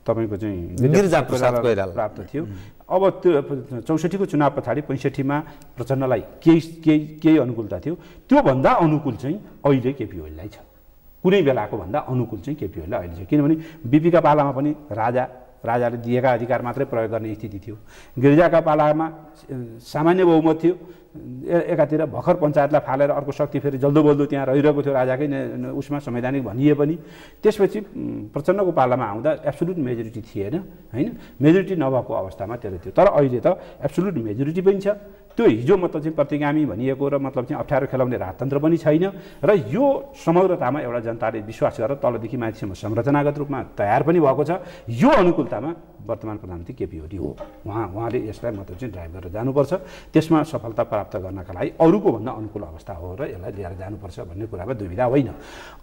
तपाईँको चाहिँ गिरिजाप्रसाद कोइराला प्राप्त थियो। अब त्यो 64 को चुनाव पछाडि 65 मा प्रचण्डलाई केही अनुकूलता थियो। त्योभन्दा अनुकूल चाहिँ अहिले केपी ओलीलाई छ। कुनै बेलाको भन्दा अनुकूल चाहिँ केपी ओलीलाई अहिले छ, किनभने बिपीका पालामा पनि राजाले दिएका अधिकार मात्रै प्रयोग गर्ने स्थिति थियो। गिरिजाका पालामा सामान्य बहुमत थियो। एकातिर भर्खर पञ्चायतलाई फालेर अर्को शक्ति फेरि जल्दोबल्दो त्यहाँ रहिरहेको थियो राजाकै उसमा संवैधानिक भनिए पनि। त्यसपछि प्रचण्डको पालामा आउँदा एब्सोल्युट मेजोरिटी थिएन, होइन, मेजोरिटी नभएको अवस्थामा त्यसले थियो। तर अहिले त एब्सोल्युट मेजोरिटी पनि छ। त्यो हिजो मतलब चाहिँ प्रतिगामी भनिएको र मतलब चाहिँ अप्ठ्यारो खेलाउने राजतन्त्र पनि छैन। र यो समग्रतामा एउटा जनताले विश्वास गरेर तलदेखि माथिसम्म संरचनागत रूपमा तयार पनि भएको छ। यो अनुकूलतामा वर्तमान प्रधानमन्त्री केपी ओली हो। उहाँले यसलाई मतलब चाहिँ ड्राइभ गरेर जानुपर्छ। त्यसमा सफलता प्राप्त गर्नका लागि अरूको भन्दा अनुकूल अवस्था हो र यसलाई लिएर जानुपर्छ भन्ने कुरामा दुविधा होइन।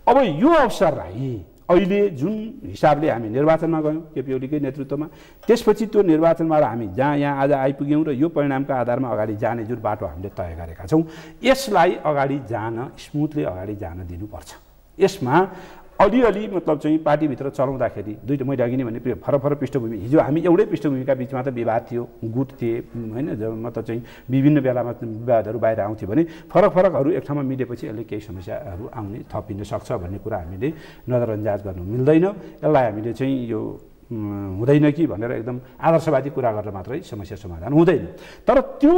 अब यो अवसरलाई अहिले जुन हिसाबले हामी निर्वाचनमा गयौँ केपी ओलीकै नेतृत्वमा, त्यसपछि त्यो निर्वाचनबाट हामी जहाँ यहाँ आज आइपुग्यौँ र यो परिणामका आधारमा अगाडि जाने जुन बाटो हामीले तय गरेका छौँ, यसलाई अगाडि जान स्मुथली अगाडि जान दिनुपर्छ। यसमा अलिअलि मतलब चाहिँ पार्टीभित्र चलाउँदाखेरि दुईवटा मैले अघि नै भने फरक पृष्ठभूमि, हिजो हामी एउटै पृष्ठभूमिका बिचमा त विवाद थियो, गुट थिए, होइन, मतलब चाहिँ विभिन्न बेलामा विवादहरू बाहिर आउँथ्यो भने फरकहरू एक ठाउँमा मिलेपछि यसले केही समस्याहरू आउने थपिन सक्छ भन्ने कुरा हामीले नजरअन्दाज गर्नु मिल्दैन। यसलाई हामीले चाहिँ यो हुँदैन कि भनेर एकदम आदर्शवादी कुरा गरेर मात्रै समस्या समाधान हुँदैन। तर त्यो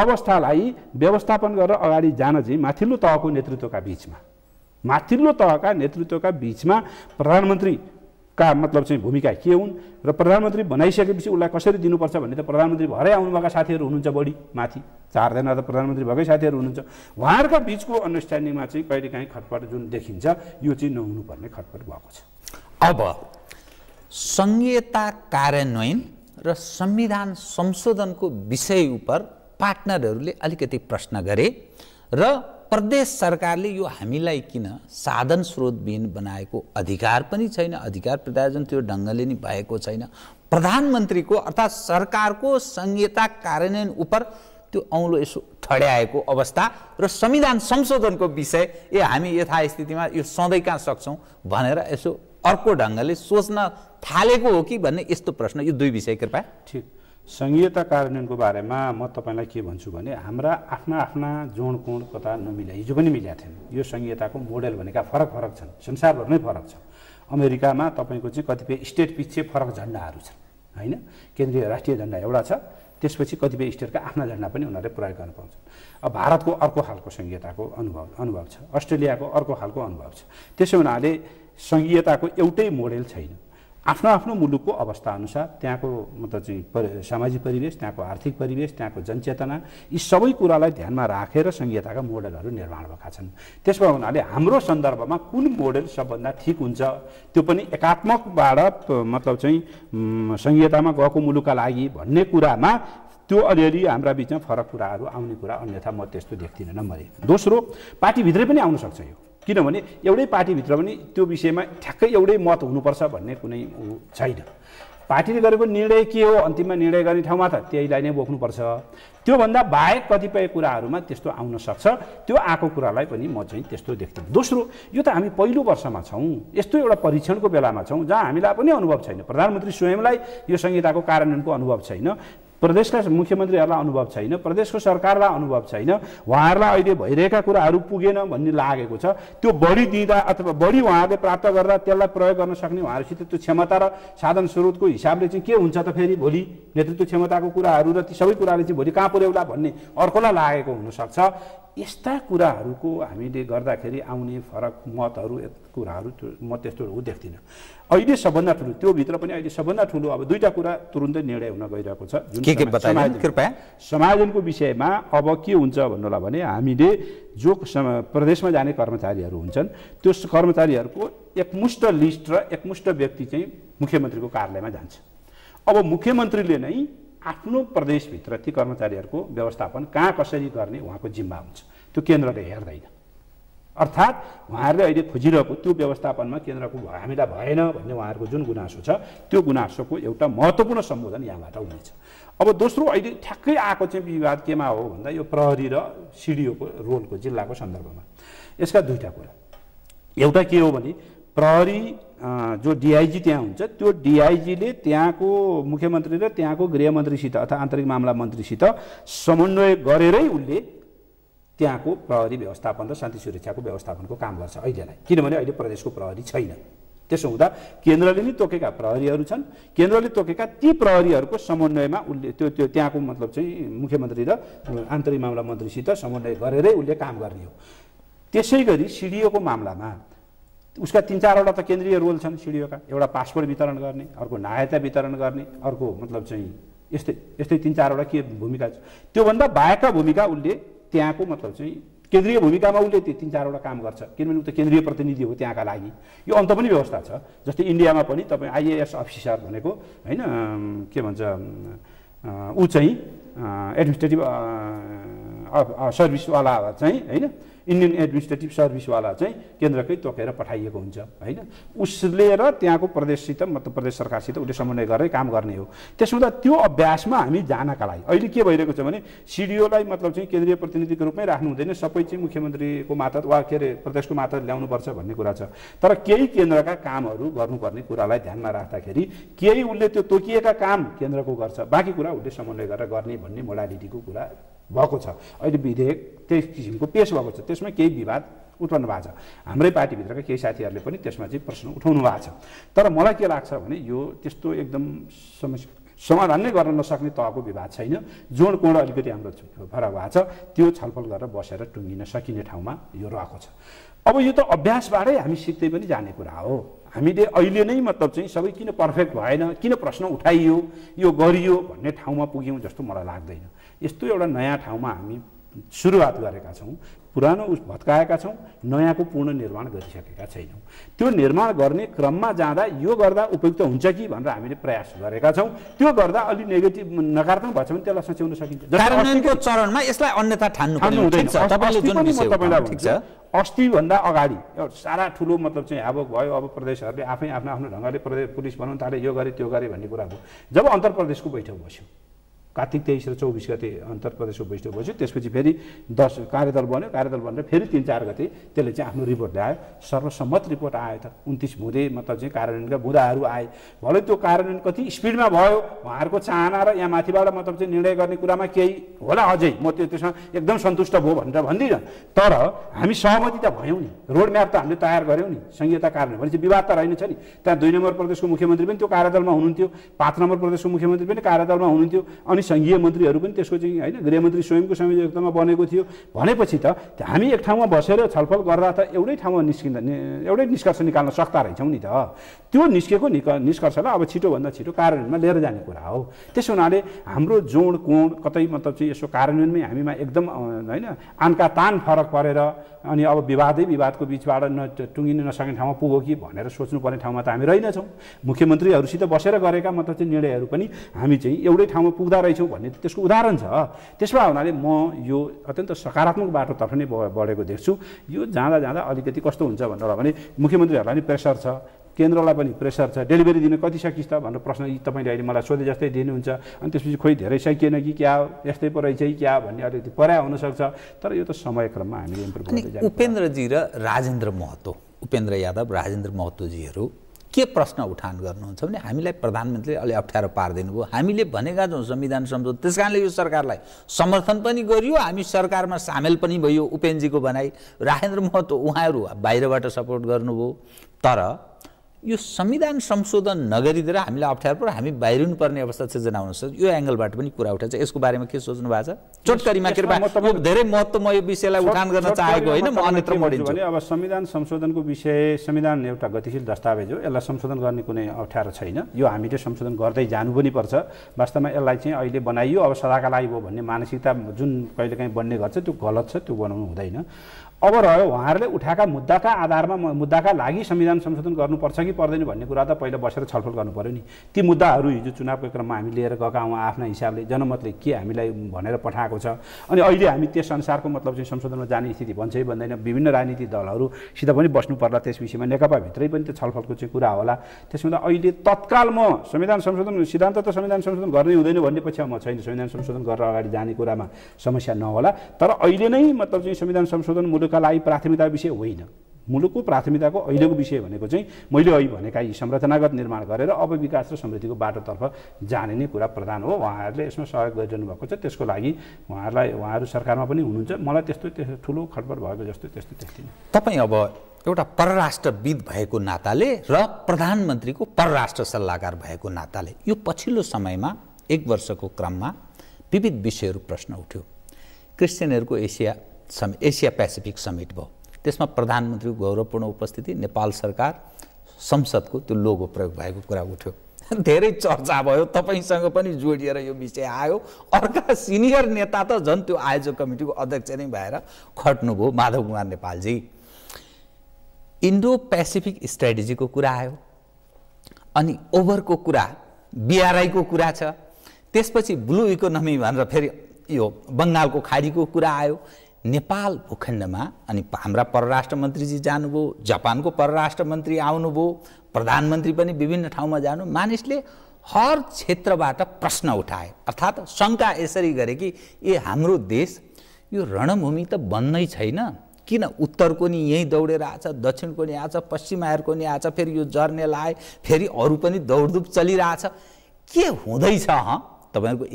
अवस्थालाई व्यवस्थापन गरेर अगाडि जान चाहिँ माथिल्लो तहका नेतृत्वका बिचमा प्रधानमन्त्रीका मतलब चाहिँ भूमिका के हुन् र प्रधानमन्त्री बनाइसकेपछि उसलाई कसरी दिनुपर्छ भन्ने त प्रधानमन्त्री भएरै आउनुभएका साथीहरू हुनुहुन्छ, बढी माथि 4 जना त प्रधानमन्त्री भएकै साथीहरू हुनुहुन्छ। उहाँहरूका बिचको अन्डरस्ट्यान्डिङमा चाहिँ कहिलेकाहीँ खटपट जुन देखिन्छ यो चाहिँ नहुनुपर्ने खटपट भएको छ। अब संहिता कार्यान्वयन र संविधान संशोधनको विषय उपर पार्टनरहरूले अलिकति प्रश्न गरे र प्रदेश सरकारले यो हामीलाई किन साधन स्रोतविहीन बनाएको अधिकार पनि छैन, अधिकार प्रदान त्यो ढङ्गले नि भएको छैन। प्रधानमन्त्रीको अर्थात् सरकारको संहिता कार्यान्वयन उपर त्यो औँलो यसो ठड्याएको अवस्था र संविधान संशोधनको विषय हामी यथास्थितिमा यो सधैँ कहाँ सक्छौँ भनेर यसो अर्को ढङ्गले सोच्न थालेको हो कि भन्ने यस्तो प्रश्न, यो दुई विषय कृपया। ठिक, संहिता कार्यान्वयनको बारेमा म तपाईँलाई के भन्छु भने हाम्रा आफ्ना जोडकोण कता नमिल्या, हिजो पनि मिलेका थिएन। यो संहिताको मोडेल भनेका फरक छन्, संसारभर नै फरक छ। अमेरिकामा तपाईँको चाहिँ कतिपय स्टेट पछि फरक झन्डाहरू छन्, होइन, केन्द्रीय राष्ट्रिय झन्डा एउटा छ, त्यसपछि कतिपय स्टेटका आफ्ना झन्डा पनि उनीहरूले प्रयोग गर्न पाउँछन्। अब भारतको अर्को खालको संहिताको अनुभव छ, अस्ट्रेलियाको अर्को खालको अनुभव छ। त्यसो हुनाले संहिताको एउटै मोडेल छैन। आफ्नो आफ्नो मुलुकको अवस्था अनुसार त्यहाँको मतलब चाहिँ सामाजिक परिवेश, त्यहाँको आर्थिक परिवेश, त्यहाँको जनचेतना, यी सबै कुरालाई ध्यानमा राखेर संहिताका मोडेलहरू निर्माण भएका छन्। त्यसो हुनाले हाम्रो सन्दर्भमा कुन मोडेल सबभन्दा ठिक हुन्छ त्यो पनि एकात्मकबाट मतलब चाहिँ संहितामा गएको मुलुकका लागि भन्ने कुरामा त्यो अलिअलि हाम्रा बिचमा फरक कुराहरू आउने कुरा, अन्यथा म त्यस्तो देख्दिनँ नम्बर 1। दोस्रो, पार्टीभित्रै पनि आउन सक्छ यो, किनभने एउटै पार्टीभित्र पनि त्यो विषयमा ठ्याक्कै एउटै मत हुनुपर्छ भन्ने कुनै छैन। पार्टीले गरेको निर्णय के हो, अन्तिममा निर्णय गर्ने ठाउँमा त त्यहीलाई नै बोक्नुपर्छ। त्योभन्दा बाहेक कतिपय कुराहरूमा त्यस्तो आउन सक्छ, त्यो आएको कुरालाई पनि म चाहिँ त्यस्तो देख्दिनँ। दोस्रो, यो त हामी पहिलो वर्षमा छौँ, यस्तो एउटा परीक्षणको बेलामा छौँ जहाँ हामीलाई पनि अनुभव छैन, प्रधानमन्त्री स्वयंलाई यो संहिताको कार्यान्वयनको अनुभव छैन, प्रदेशका मुख्यमन्त्रीहरूलाई अनुभव छैन, प्रदेशको सरकारलाई अनुभव छैन, उहाँहरूलाई अहिले भइरहेका कुराहरू पुगेन भन्ने लागेको छ। त्यो बढी दिँदा अथवा बढी उहाँहरूले प्राप्त गर्दा त्यसलाई प्रयोग गर्न सक्ने उहाँहरूसित त्यो क्षमता र साधन स्रोतको हिसाबले चाहिँ के हुन्छ त फेरि भोलि नेतृत्व क्षमताको कुराहरू र ती सबै कुराले चाहिँ भोलि कहाँ पुर्याउला भन्ने अर्कोलाई लागेको हुनसक्छ। यस्ता कुराहरूको हामीले गर्दाखेरि आउने फरक मतहरू कुराहरू म त्यस्तो देख्दिनँ। अहिले सबभन्दा ठुलो, त्योभित्र पनि अहिले सबभन्दा ठुलो अब दुईवटा कुरा तुरुन्तै निर्णय हुन गइरहेको छ, जुन समायोजनको विषयमा अब के हुन्छ भन्नुलाई भने हामीले जो प्रदेशमा जाने कर्मचारीहरू हुन्छन् त्यो कर्मचारीहरूको एकमुष्ट लिस्ट र एकमुष्ट व्यक्ति चाहिँ मुख्यमन्त्रीको कार्यालयमा जान्छ। अब मुख्यमन्त्रीले नै आफ्नो प्रदेशभित्र ती कर्मचारीहरूको व्यवस्थापन कहाँ कसरी गर्ने उहाँको जिम्मा हुन्छ, त्यो केन्द्रले हेर्दैन। अर्थात् उहाँहरूले अहिले खोजिरहेको त्यो व्यवस्थापनमा केन्द्रको हामीलाई भएन भन्ने उहाँहरूको जुन गुनासो छ त्यो गुनासोको एउटा महत्त्वपूर्ण सम्बोधन यहाँबाट हुनेछ। अब दोस्रो, अहिले ठ्याक्कै आएको चाहिँ विवाद केमा हो भन्दा यो प्रहरी र सिडिओको रोलको जिल्लाको सन्दर्भमा। यसका दुईवटा कुरा, एउटा के हो भने प्रहरी जो डिआइजी त्यहाँ हुन्छ त्यो डिआइजीले त्यहाँको मुख्यमन्त्री र त्यहाँको गृहमन्त्रीसित अथवा आन्तरिक मामला मन्त्रीसित समन्वय गरेरै उसले त्यहाँको प्रहरी व्यवस्थापन र शान्ति सुरक्षाको व्यवस्थापनको काम गर्छ अहिलेलाई, किनभने अहिले प्रदेशको प्रहरी छैन। त्यसो हुँदा केन्द्रले नै तोकेका प्रहरीहरू छन्, केन्द्रले तोकेका ती प्रहरीहरूको समन्वयमा उसले त्यो त्यहाँको मतलब चाहिँ मुख्यमन्त्री र आन्तरिक मामला मन्त्रीसित समन्वय गरेरै उसले काम गर्ने हो। त्यसै गरी सिडिओको मामलामा उसका 3-4वटा त केन्द्रीय रोल छन् सिडिओका, एउटा पासपोर्ट वितरण गर्ने, अर्को नागरिकता वितरण गर्ने, अर्को मतलब चाहिँ यस्तै 3-4वटा के भूमिका छ। त्योभन्दा बाहेकका भूमिका उसले त्यहाँको मतलब चाहिँ केन्द्रीय भूमिकामा उसले त्यो 3-4वटा काम गर्छ, किनभने ऊ त केन्द्रीय प्रतिनिधि हो त्यहाँका लागि। यो अन्त पनि व्यवस्था छ, जस्तै इन्डियामा पनि तपाईँ आइएएस अफिसर भनेको होइन के भन्छ ऊ चाहिँ एडमिनिस्ट्रेटिभ सर्भिसवाला चाहिँ होइन इन्डियन एडमिनिस्ट्रेटिभ सर्भिसवाला चाहिँ केन्द्रकै तोकेर पठाइएको हुन्छ होइन। उसले र त्यहाँको प्रदेशसित मतलब प्रदेश सरकारसित उसले समन्वय गरेर काम गर्ने हो। त्यसो हुँदा त्यो अभ्यासमा हामी जानका लागि अहिले के भइरहेको छ भने सिडिओलाई मतलब चाहिँ केन्द्रीय प्रतिनिधिको रूपमै राख्नु हुँदैन, सबै चाहिँ मुख्यमन्त्रीको मातहत वा के अरे प्रदेशको मातहत ल्याउनुपर्छ भन्ने कुरा छ। तर केही केन्द्रका कामहरू गर्नुपर्ने कुरालाई ध्यानमा राख्दाखेरि केही उसले त्यो तोकिएका काम केन्द्रको गर्छ, बाँकी कुरा उसले समन्वय गरेर गर्ने भन्ने मोडालिटीको कुरा भएको छ। अहिले विधेयक त्यही किसिमको पेश भएको छ, त्यसमा केही विवाद उत्पन्न भएको छ। हाम्रै पार्टीभित्रका केही साथीहरूले पनि त्यसमा चाहिँ प्रश्न उठाउनु भएको छ। तर मलाई के लाग्छ भने यो त्यस्तो एकदम समाधान नै गर्न नसक्ने तहको विवाद छैन, जोड कोण अलिकति हाम्रो फरक भएको छ, त्यो छलफल गरेर बसेर टुङ्गिन सकिने ठाउँमा यो रहेको छ। अब यो त अभ्यासबाटै हामी सिक्दै पनि जाने कुरा हो। हामीले अहिले नै मतलब चाहिँ सबै किन पर्फेक्ट भएन, किन प्रश्न उठाइयो, यो गरियो भन्ने ठाउँमा पुग्यौँ जस्तो मलाई लाग्दैन। यस्तो एउटा नयाँ ठाउँमा हामी सुरुवात गरेका छौँ, पुरानो भत्काएका छौँ, नयाँको पूर्ण निर्माण गरिसकेका छैनौँ। त्यो निर्माण गर्ने क्रममा जाँदा यो गर्दा उपयुक्त हुन्छ कि भनेर हामीले प्रयास गरेका छौँ। त्यो गर्दा अलि नेगेटिभ नकारात्मक भएछ भने त्यसलाई सच्याउन सकिन्छ। कार्यान्वयनको चरणमा यसलाई अन्यथा ठान्नु हुँदैन। अस्तिभन्दा अगाडि सारा ठुलो मतलब चाहिँ आवक भयो, अब प्रदेशहरूले आफै आफ्नो ढङ्गले प्रदेश पुलिस बनाउनु थाले, यो गरे त्यो गरे भन्ने कुरा भयो। जब अन्तर प्रदेशको बैठक बस्यो कार्तिक 23 र 24 गते अन्तर प्रदेशको बैठक बस्यो, त्यसपछि फेरि 10 कार्यदल बन्यो, कार्यदल बनेर फेरि 3-4 गते त्यसले चाहिँ आफ्नो रिपोर्ट ल्यायो। सर्वसम्मत रिपोर्ट आयो त 29 भुँदे मतलब चाहिँ कार्यान्वयनका बुँदाहरू आए। भले त्यो कार्यान्वयन कति स्पिडमा भयो, उहाँहरूको चाहना र यहाँ माथिबाट मतलब चाहिँ निर्णय गर्ने कुरामा केही होला अझै, म त्यो त्यसमा एकदम सन्तुष्ट भयो भनेर भन्दिनँ। तर हामी सहमति त भयौँ नि, रोड म्याप त हामीले तयार गऱ्यौँ नि, संहिता कार्यान्वयन भनेपछि विवाद त रहेनछ नि। त्यहाँ 2 नम्बर प्रदेशको मुख्यमन्त्री पनि त्यो कार्यदलमा हुनुहुन्थ्यो, 5 नम्बर प्रदेशको मुख्यमन्त्री पनि कार्यदलमा हुनुहुन्थ्यो, अनि पनि सङ्घीय मन्त्रीहरू पनि त्यसको चाहिँ होइन गृहमन्त्री स्वयंको संयोजकतामा बनेको थियो भनेपछि त हामी एक ठाउँमा बसेर छलफल गरेर त एउटै ठाउँमा एउटै निष्कर्ष निकाल्न सक्दा रहेछौँ नि त। त्यो निस्केको निष्कर्षलाई अब छिटोभन्दा छिटो कार्यान्वयनमा लिएर जाने कुरा हो। त्यसो हुनाले हाम्रो जोड कोण कतै मतलब चाहिँ यसो कार्यान्वयनमै हामीमा एकदम होइन आनका तान फरक परेर अनि अब विवादको बिचबाट टुङ्गिन नसक्ने ठाउँमा पुग्यो कि भनेर सोच्नुपर्ने ठाउँमा त हामी रहेनछौँ। मुख्यमन्त्रीहरूसित बसेर गरेका मतलब चाहिँ निर्णयहरू पनि हामी चाहिँ एउटै ठाउँमा पुग्दा रहेछौँ भन्ने त्यसको उदाहरण छ। त्यसमा हुनाले म यो अत्यन्त सकारात्मक बाटोतर्फ नै बढेको देख्छु। यो जाँदा जाँदा अलिकति कस्तो हुन्छ भनेर भने मुख्यमन्त्रीहरूलाई पनि प्रेसर छ, केन्द्रलाई पनि प्रेसर छ, डेलिभरी दिन कति सकिस् त भनेर प्रश्न तपाईँले अहिले मलाई सोधे जस्तै दिनुहुन्छ। अनि त्यसपछि खोइ धेरै सकिएन कि क्या हो, यस्तै पो रहेछ कि क्या भन्ने अलिकति पराय हुनसक्छ। तर यो त समयक्रममा हामीले इम्प्रुभ गर्दै जान्छ। उपेन्द्रजी र राजेन्द्र महतो, उपेन्द्र यादव राजेन्द्र महतोजीहरू के प्रश्न उठान गर्नुहुन्छ भने हामीलाई प्रधानमन्त्रीले अलि अप्ठ्यारो पारिदिनु भयो, हामीले भनेका छौँ संविधान संशोधन, त्यस कारणले यो सरकारलाई समर्थन पनि गरियो, हामी सरकारमा सामेल पनि भयो। उपेन्द्रजीको भनाइ, राजेन्द्र महतो उहाँहरू बाहिरबाट सपोर्ट गर्नुभयो। तर यो संविधान संशोधन नगरिदिएर हामीलाई अप्ठ्यारो पर्यो, हामी बाहिरिनु पर्ने अवस्था सिर्जना हुन सक्छ। यो एङ्गलबाट पनि कुरा उठाएको छ। यसको बारेमा के सोच्नु भएको छ? चोटकरीमा कृपया, धेरै महत्त्व म यो विषयलाई उठान गर्न चाहेको होइन, म अन्यत्र मोडिन्छु। अब संविधान संशोधनको विषय, संविधान एउटा गतिशील दस्तावेज हो, यसलाई संशोधन गर्ने कुनै अप्ठ्यारो छैन। यो हामीले संशोधन गर्दै जानु पनि पर्छ। वास्तवमा यसलाई चाहिँ अहिले बनाइयो अब सदाका लागि भयो भन्ने मानसिकता जुन कहिलेकाहीँ बन्ने गर्छ त्यो गलत छ, त्यो बनाउनु हुँदैन। अब रह्यो उहाँहरूले उठाएका मुद्दाका आधारमा मुद्दाका लागि संविधान संशोधन गर्नुपर्छ कि पर्दैन भन्ने कुरा त पहिला बसेर छलफल गर्नु पर्यो नि। ती मुद्दाहरू हिजो चुनावको क्रममा हामी लिएर गएका हौँ, आफ्ना हिसाबले जनमतले के हामीलाई भनेर पठाएको छ। अनि अहिले हामी त्यस अनुसारको मतलब चाहिँ संशोधनमा जाने स्थिति भन्छ कि भन्दैन, विभिन्न राजनीतिक दलहरूसित पनि बस्नु पर्ला त्यस विषयमा, नेकपाभित्रै पनि त्यो छलफलको चाहिँ कुरा होला। त्यसमा अहिले तत्काल म संविधान संशोधन सिद्धान्त त संविधान संशोधन गर्नै हुँदैन भन्ने पक्षमा म छैन। संविधान संशोधन गरेर अगाडि जाने कुरामा समस्या नहोला। तर अहिले नै मतलब चाहिँ संविधान संशोधन मुलुकका लागि प्राथमिकता विषय होइन। मुलुकको प्राथमिकताको अहिलेको विषय भनेको चाहिँ मैले अहिले भनेका यी संरचनागत निर्माण गरेर अब विकास र समृद्धिको बाटोतर्फ जाने नै कुरा प्रधान हो। उहाँहरूले यसमा सहयोग गरिरहनु भएको छ, त्यसको लागि उहाँहरू सरकारमा पनि हुनुहुन्छ। मलाई त्यस्तो ठुलो खटपट भएको जस्तो त्यस्तो देख्दिनँ। तपाईँ अब एउटा परराष्ट्रविद भएको नाताले र प्रधानमन्त्रीको परराष्ट्र सल्लाहकार भएको नाताले यो पछिल्लो समयमा 1 वर्षको क्रममा विविध विषयहरू प्रश्न उठ्यो। क्रिस्चियनहरूको एसिया पेसिफिक समिट भयो, त्यसमा प्रधानमन्त्रीको गौरवपूर्ण उपस्थिति, नेपाल सरकार संसदको त्यो लोगो प्रयोग भएको कुरा उठ्यो। धेरै चर्चा भयो, तपाईँसँग पनि जोडिएर यो विषय आयो। अर्का सिनियर नेता त झन् त्यो आयोजक कमिटीको अध्यक्ष नै भएर खट्नुभयो, माधव कुमार नेपालजी। इन्डो पेसिफिक स्ट्राटेजीको कुरा आयो, अनि ओभरको कुरा, BRI को कुरा छ, त्यसपछि ब्लू इकोनोमी भनेर फेरि यो बङ्गालको खाडीको कुरा आयो। नेपाल भूखण्डमा अनि हाम्रा परराष्ट्र मन्त्रीजी जानुभयो, जापानको परराष्ट्र मन्त्री आउनुभयो, प्रधानमन्त्री पनि विभिन्न ठाउँमा जानु, मानिसले हर क्षेत्रबाट प्रश्न उठाए। अर्थात् शङ्का यसरी गरे कि हाम्रो देश यो रणभूमि त बन्नै छैन, किन उत्तरको नि यहीँ दौडेर आछ, दक्षिणको नि आछ, पश्चिमाहरूको नि आछ, फेरि यो जर्ने लाए, फेरि अरू पनि दौडधुप चलिरहेछ, के हुँदैछ? तपाईहरुको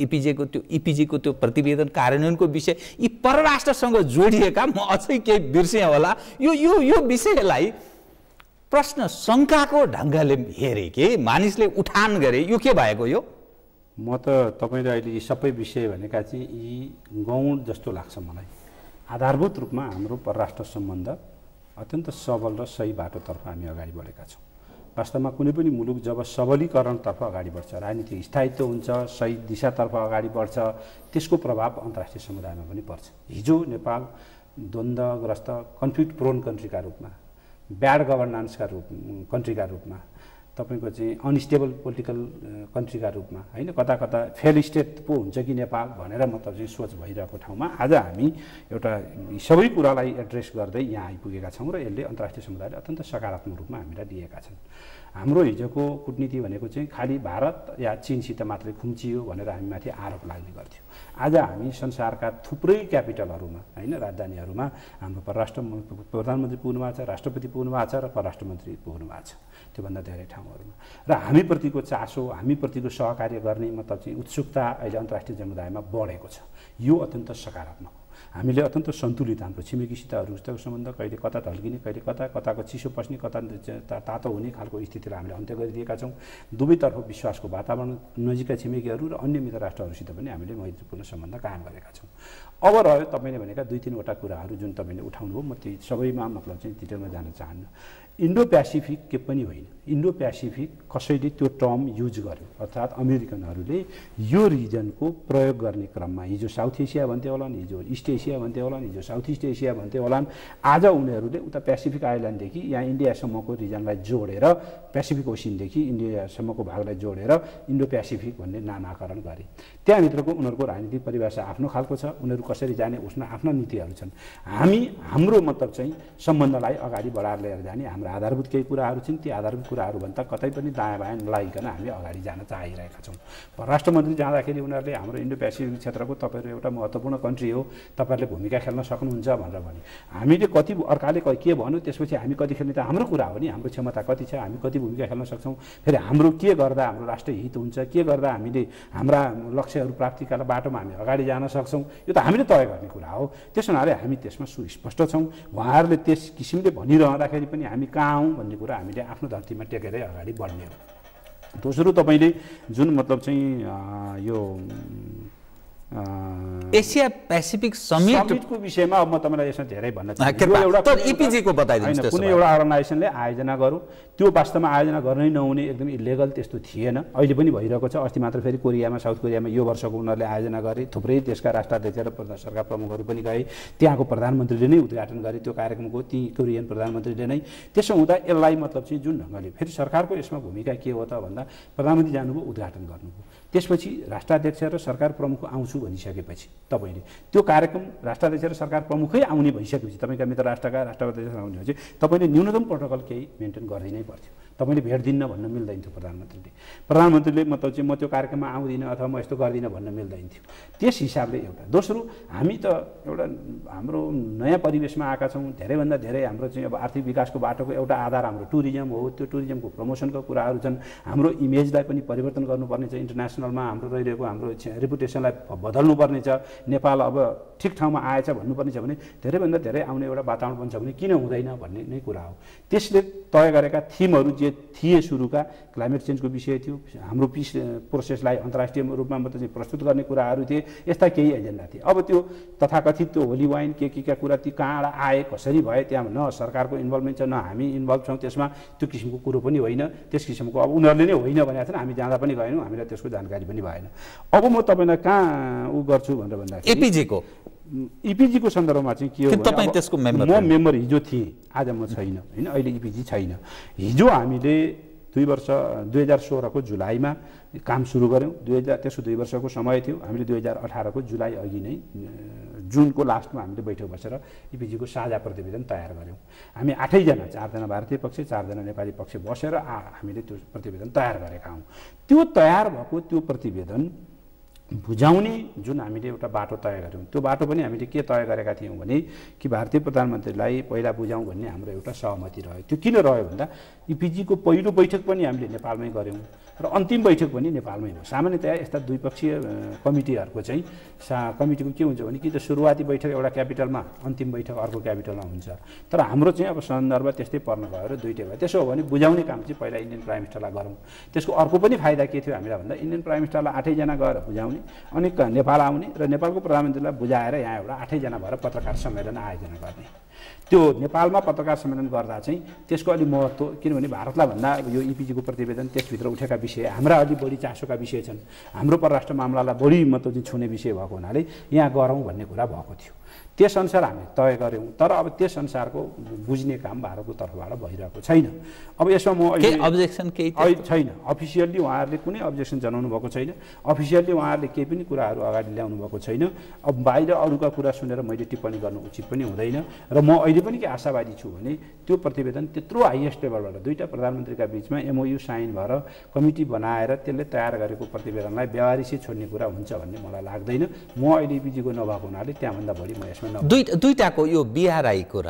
इपिजीको त्यो प्रतिवेदन कार्यान्वयनको विषय, यी परराष्ट्रसँग जोडिएका, म अझै केही बिर्सेँ होला, यो विषयलाई प्रश्न शङ्काको ढङ्गले हेरे के मानिसले उठान गरे, यो के भएको? यो म त तपाईले अहिले यी सबै विषय भनेका चाहिँ यी गौण जस्तो लाग्छ मलाई। आधारभूत रूपमा हाम्रो परराष्ट्र सम्बन्ध अत्यन्त सबल र सही बाटोतर्फ हामी अगाडि बढेका छौँ। वास्तवमा कुनै पनि मुलुक जब सबलीकरणतर्फ अगाडि बढ्छ, राजनीतिक स्थायित्व हुन्छ, सही दिशातर्फ अगाडि बढ्छ, त्यसको प्रभाव अन्तर्राष्ट्रिय समुदायमा पनि पर्छ। हिजो नेपाल द्वन्द्वग्रस्त कन्फ्लिक्ट प्रोन कन्ट्रीका रूपमा, ब्याड गभर्नान्सका कन्ट्रीका रूपमा, तपाईको चाहिँ अनस्टेबल पोलिटिकल कन्ट्रीका रूपमा हैन, कता कता फेल स्टेट पो हुन्छ कि नेपाल भनेर मतलब चाहिँ सोच भइरहेको ठाउँमा आज हामी एउटा सबै कुरालाई एड्रेस गर्दै यहाँ आइपुगेका छौँ र यसले अन्तर्राष्ट्रिय समुदायले अत्यन्त सकारात्मक रूपमा हामीलाई दिएका छन्। हाम्रो हिजोको कूटनीति भनेको चाहिँ खालि भारत या चीनसित मात्रै खुम्चियो भनेर हामीमाथि आरोप लाग्ने गर्थ्यो। आज हामी संसारका थुप्रै क्यापिटलहरूमा हैन, राजधानीहरूमा हाम्रो प्रधानमन्त्री पुग्नु भएको छ, राष्ट्रपति पुग्नु भएको छ र परराष्ट्र मन्त्री पुग्नु भएको छ, त्योभन्दा धेरै ठाउँहरूमा। र हामीप्रतिको चासो, हामीप्रतिको सहकार्य गर्ने मतलब चाहिँ उत्सुकता अहिले अन्तर्राष्ट्रिय समुदायमा बढेको छ। यो अत्यन्त सकारात्मक हो। हामीले अत्यन्त सन्तुलित हाम्रो छिमेकीसितहरूको सम्बन्ध कहिले कता ढल्किने कहिले कताको चिसो पस्ने कता तातो हुने खालको स्थितिलाई हामीले अन्त्य गरिदिएका छौँ। दुवैतर्फ विश्वासको वातावरण नजिकका छिमेकीहरू र अन्य मित्र राष्ट्रहरूसित पनि हामीले मैत्रीपूर्ण सम्बन्ध कायम गरेका छौँ। अब रह्यो तपाईँले भनेका 2-3वटा कुराहरू जुन तपाईँले उठाउनुभयो, म ती सबैमा मतलब चाहिँ डिटेलमा जान चाहन्न। इन्डो प्यासिफिक के पनि होइन, इन्डो प्यासिफिक कसैले त्यो टर्म युज गर्यो, अर्थात् अमेरिकनहरूले यो रिजनको प्रयोग गर्ने क्रममा हिजो साउथ एसिया भन्थे होलान्, हिजो इस्ट एसिया भन्थे होलान्, हिजो साउथ इस्ट एसिया भन्थे होलान्, आज उनीहरूले उता प्यासिफिक आइल्यान्डदेखि यहाँ इन्डियासम्मको रिजनलाई जोडेर प्यासिफिक ओसिनदेखि इन्डियासम्मको भागलाई जोडेर इन्डो प्यासिफिक भन्ने नामाकरण गरे। त्यहाँभित्रको उनीहरूको राजनीतिक परिभाषा आफ्नो खालको छ, उनीहरू कसरी जाने उसमा आफ्ना नीतिहरू छन्। हाम्रो मतलब चाहिँ सम्बन्धलाई अगाडि बढाएर लिएर जाने हाम्रो आधारभूत केही कुराहरू छन्। ती आधारभूत कुराहरू भन्दा कतै पनि दायाँ बायाँ नलागिकन हामी अगाडि जान चाहिरहेका छौँ। परराष्ट्र मन्त्री जाँदाखेरि उनीहरूले हाम्रो इन्डो प्यासिफिक क्षेत्रको तपाईँहरू एउटा महत्त्वपूर्ण कन्ट्री हो, तपाईँहरूले भूमिका खेल्न सक्नुहुन्छ भनेर भने हामीले कति अर्काले के भन्यो त्यसपछि हामी कति खेल्ने त हाम्रो कुरा हो नि, हाम्रो क्षमता कति छ, हामी कति भूमिका खेल्न सक्छौँ, फेरि हाम्रो के गर्दा हाम्रो राष्ट्रिय हित हुन्छ, के गर्दा हामीले हाम्रा लक्ष्यहरू प्राप्तिका बाटोमा हामी अगाडि जान सक्छौँ, यो त हामीले तय गर्ने कुरा हो। त्यस हुनाले हामी त्यसमा सुस्पष्ट छौँ। उहाँहरूले त्यस किसिमले भनिरहँदाखेरि पनि हामी कहाँ हौँ भन्ने कुरा हामीले आफ्नो धरतीमा टेकेरै अगाडि बढ्ने हो। दोस्रो तपाईले जुन मतलब चाहिँ यो एसिया पेसिफिक समिटको विषयमा अब म तपाईलाई यसमा धेरै भन्न चाहन्छु। एउटा इपिजी को बताइदिनुस् त्यसो भए। कुनै एउटा अर्गनाइजेसनले आयोजना गर्यो, त्यो वास्तवमा आयोजना गर्नै नहुने एकदम इलिगल त्यस्तो थिएन, अहिले पनि भइरहेको छ। अस्ति मात्र फेरि कोरियामा साउथ कोरियामा यो वर्षको उनीहरूले आयोजना गरे, थुप्रै देशका राष्ट्राध्यक्ष र सरकार प्रमुखहरू पनि गए, त्यहाँको प्रधानमन्त्रीले नै उद्घाटन गरे त्यो कार्यक्रमको, ती कोरियन प्रधानमन्त्रीले नै। त्यसो हुँदा यसलाई मतलब चाहिँ जुन ढङ्गले फेरि सरकारको यसमा भूमिका के हो त भन्दा प्रधानमन्त्री जानुभयो, उद्घाटन गर्नुभयो, त्यसपछि राष्ट्राध्यक्ष र सरकार प्रमुख आउँछु भनिसकेपछि तपाईँले त्यो कार्यक्रम राष्ट्राध्यक्ष र सरकार प्रमुखै आउने भइसकेपछि तपाईँका मित्र राष्ट्रका राष्ट्राध्यक्ष आउने भएपछि तपाईँले न्यूनतम प्रोटोकल केही मेन्टेन गरिदिनै पर्थ्यो। तपाईँले भेट दिन्न भन्न मिल्दैन थियो प्रधानमन्त्रीले मतलब चाहिँ म त्यो कार्यक्रममा आउँदिनँ अथवा म यस्तो गर्दिनँ भन्न मिल्दैन थियो। त्यस हिसाबले एउटा। दोस्रो, हामी त एउटा हाम्रो नयाँ परिवेशमा आएका छौँ, धेरैभन्दा धेरै हाम्रो चाहिँ अब आर्थिक विकासको बाटोको एउटा आधार हाम्रो टुरिज्म हो। त्यो टुरिज्मको प्रमोसनको कुराहरू छन्। हाम्रो इमेजलाई पनि परिवर्तन गर्नुपर्ने छ, इन्टरनेसनलमा हाम्रो रहिरहेको हाम्रो रेपुटेसनलाई बदल्नुपर्ने छ। नेपाल अब ठिक ठाउँमा आएछ भन्नुपर्ने छ भने धेरैभन्दा धेरै आउने एउटा वातावरण बन्छ भने किन हुँदैन भन्ने नै कुरा हो। त्यसले तय गरेका थिमहरू जे थिए सुरुका क्लाइमेट चेन्जको विषय थियो, हाम्रो पिस प्रोसेसलाई अन्तर्राष्ट्रिय रूपमा मतलब चाहिँ प्रस्तुत गर्ने कुराहरू थिए, यस्ता केही एजेन्डा थिए। अब त्यो तथाकथित त्यो होली वाइन के कुरा ती कहाँबाट आए, कसरी भए, त्यहाँ न सरकारको इन्भल्भमेन्ट छ न हामी इन्भल्भ छौँ त्यसमा, त्यो किसिमको कुरो पनि होइन। त्यस किसिमको अब उनीहरूले नै होइन भनेको छन्, हामी जाँदा पनि गएनौँ, हामीलाई त्यसको जानकारी पनि भएन। अब म तपाईँलाई कहाँ गर्छु भनेर भन्दाखेरि इपिजीको सन्दर्भमा चाहिँ के हो भने म मेम्बर हिजो थिएँ, आज म छैन होइन, अहिले इपिजी छैन। हिजो हामीले 2016को जुलाईमा काम सुरु गऱ्यौँ। त्यसको 2 वर्षको समय थियो। हामीले 2018को जुलाई अघि नै जुनको लास्टमा हामीले बैठक बसेर इपिजीको साझा प्रतिवेदन तयार गऱ्यौँ। हामी 8 जना, 4 जना भारतीय पक्ष, 4 जना नेपाली पक्ष बसेर हामीले त्यो प्रतिवेदन तयार गरेका हौँ। त्यो तयार भएको त्यो प्रतिवेदन बुझाउने जुन हामीले एउटा बाटो तय गऱ्यौँ, त्यो बाटो पनि हामीले के तय गरेका थियौँ भने कि भारतीय प्रधानमन्त्रीलाई पहिला बुझाउँ भन्ने हाम्रो एउटा सहमति रह्यो। त्यो किन रह्यो भन्दा इपिजीको पहिलो बैठक पनि हामीले नेपालमै गऱ्यौँ र अन्तिम बैठक पनि नेपालमै हो। सामान्यतया यस्ता द्विपक्षीय कमिटीहरूको चाहिँ कमिटीको के हुन्छ भने कि त सुरुवाती बैठक एउटा क्यापिटलमा, अन्तिम बैठक अर्को क्यापिटलमा हुन्छ। तर हाम्रो चाहिँ अब सन्दर्भ त्यस्तै पर्न गयो र दुईटै भयो। त्यसो हो भने बुझाउने काम चाहिँ पहिला इन्डियन प्राइम मिनिस्टरलाई गरौँ। त्यसको अर्को पनि फाइदा के थियो हामीलाई भन्दा इन्डियन प्राइम मिनिस्टरलाई 8 जना गएर बुझाउने अनि नेपाल आउने र नेपालको प्रधानमन्त्रीलाई बुझाएर यहाँ एउटा 8 जना भएर पत्रकार सम्मेलन आयोजना गर्ने। त्यो नेपालमा पत्रकार सम्मेलन गर्दा चाहिँ त्यसको अलि महत्त्व, किनभने भारतलाई भन्दा यो इपिजीको प्रतिवेदन त्यसभित्र उठेका विषय हाम्रा अलि बढी चासोका विषय छन्, हाम्रो परराष्ट्र मामलालाई बढी मतलब चाहिँ छुने विषय भएको हुनाले यहाँ गरौँ भन्ने कुरा भएको थियो। त्यसअनुसार हामी तय गऱ्यौँ। तर अब त्यसअनुसारको बुझ्ने काम भारतको तर्फबाट भइरहेको छैन। अब यसमा म अब्जेक्सन केही छैन, अफिसियल्ली उहाँहरूले कुनै अब्जेक्सन जनाउनु भएको छैन, अफिसियल्ली उहाँहरूले केही पनि कुराहरू अगाडि ल्याउनु भएको छैन। अब बाहिर अरूका कुरा सुनेर मैले टिप्पणी गर्नु उचित पनि हुँदैन र म अहिले पनि के आशावादी छु भने त्यो प्रतिवेदन त्यत्रो हाइएस्ट लेभलबाट दुईटा प्रधानमन्त्रीका बीचमा MOU साइन भएर कमिटी बनाएर त्यसले तयार गरेको प्रतिवेदनलाई व्यवहारिसी छोड्ने कुरा हुन्छ भन्ने मलाई लाग्दैन। म अहिले बिजीको नभएको हुनाले त्यहाँभन्दा बढी म यसमा दुईटाको यो BRI को र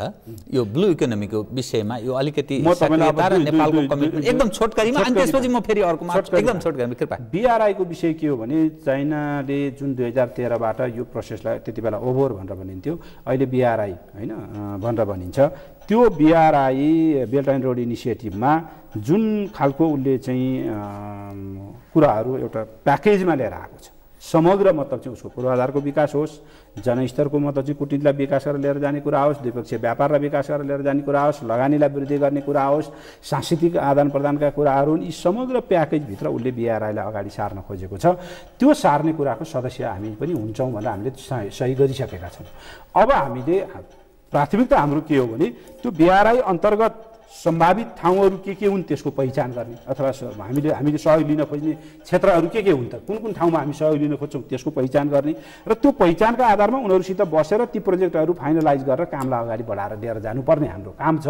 यो ब्लू इकोनोमीको विषयमा यो अलिकति सक्रियता र नेपालको कमिटमेन्ट एकदम छोटकरीमा अनि त्यसपछि म फेरि अर्कोमा एकदम छोटकरीमा कृपया। BRI को विषय के हो भने चाइनाले जुन 2013 बाट यो प्रोसेसलाई त्यति बेला ओभर भनेर भनिन्थ्यो, अहिले BRI हैन भनेर भनिन्छ। त्यो BRI बेल्ट एन्ड रोड इनिसिएटिभमा जुन खालको उसले चाहिँ कुराहरू एउटा प्याकेजमा लिएर आएको छ, समग्र मतलब चाहिँ उसको पूर्वाधारको विकास होस्, जनस्तरको मतलब चाहिँ कुटनीतिलाई विकास गरेर लिएर जाने कुरा होस्, द्विपक्षीय व्यापारलाई विकास गरेर लिएर जाने कुरा होस्, लगानीलाई वृद्धि गर्ने कुरा होस्, सांस्कृतिक आदान प्रदानका कुराहरू, यी समग्र प्याकेजभित्र उसले BRI-लाई अगाडि सार्न खोजेको छ। त्यो सार्ने कुराको सदस्य हामी पनि हुन्छौँ भनेर हामीले सही गरिसकेका छौँ। अब हामीले प्राथमिकता हाम्रो के हो भने त्यो BRI अन्तर्गत सम्भावित ठाउँहरू के हुन् त्यसको पहिचान गर्ने, अथवा हामीले सहयोग लिन खोज्ने क्षेत्रहरू के हुन् त, कुन ठाउँमा हामी सहयोग लिन खोज्छौँ त्यसको पहिचान गर्ने र त्यो पहिचानका आधारमा उनीहरूसित बसेर ती प्रोजेक्टहरू फाइनलाइज गरेर कामलाई अगाडि बढाएर लिएर जानुपर्ने हाम्रो काम छ।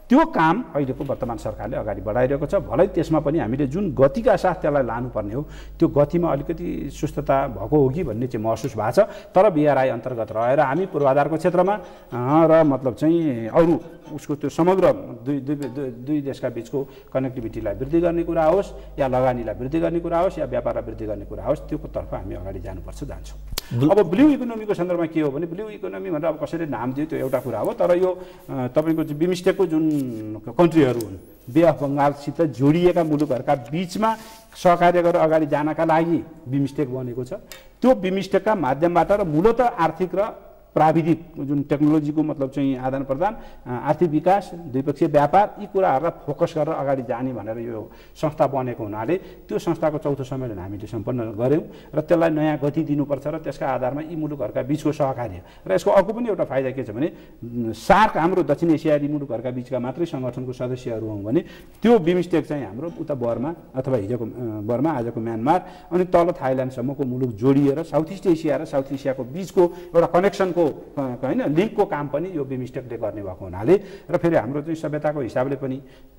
त्यो काम अहिलेको वर्तमान सरकारले अगाडि बढाइरहेको छ। भलै त्यसमा पनि हामीले जुन गतिका साथ त्यसलाई लानुपर्ने हो त्यो गतिमा अलिकति सुस्तता भएको हो कि भन्ने चाहिँ महसुस भएको छ। तर BRI अन्तर्गत रहेर हामी पूर्वाधारको क्षेत्रमा र मतलब चाहिँ अरू उसको त्यो समग्र दुई देशका बीचको कनेक्टिभिटीलाई वृद्धि गर्ने कुरा होस् या लगानीलाई वृद्धि गर्ने कुरा होस् या व्यापारलाई वृद्धि गर्ने कुरा होस्, त्यो तर्फ हामी अगाडि जान्छौँ। अब ब्लू इकोनोमीको सन्दर्भमा के हो भने ब्लू इकोनोमी भनेर अब कसैले नाम दियो त्यो एउटा कुरा हो, तर यो तपाईँको चाहिँ बिमस्टेकको जुन कन्ट्रीहरू हुन्, बे अफ बङ्गालसित जोडिएका मुलुकहरूका बीचमा सहकार्य गरेर अगाडि जानका लागि बिमस्टेक बनेको छ। त्यो बिमस्टेकका माध्यमबाट र मूलत आर्थिक र प्राविधिक जुन टेक्नोलोजीको मतलब चाहिँ आदान प्रदान, आर्थिक विकास, द्विपक्षीय व्यापार, यी कुराहरूलाई फोकस गरेर अगाडि जाने भनेर यो संस्था बनेको हुनाले त्यो संस्थाको चौथो सम्मेलन हामीले सम्पन्न गऱ्यौँ र त्यसलाई नयाँ गति दिनुपर्छ र त्यसका आधारमा यी मुलुकहरूका बीचको सहकार्य र यसको अर्को पनि एउटा फाइदा के छ भने सार्क हाम्रो दक्षिण एसियाली मुलुकहरूका बीचका मात्रै सङ्गठनको सदस्यहरू हौँ भने त्यो बिमस्टेक चाहिँ हाम्रो उता बर्मा अथवा हिजोको बर्मा आजको म्यानमार अनि तल थाइल्यान्डसम्मको मुलुक जोडिएर साउथ इस्ट एसिया र साउथ एसियाको बीचको एउटा कनेक्सनको हैन लिङ्कको काम पनि यो बिमस्टेकले गर्ने भएको हुनाले र फेरि हाम्रो चाहिँ सभ्यताको हिसाबले पनि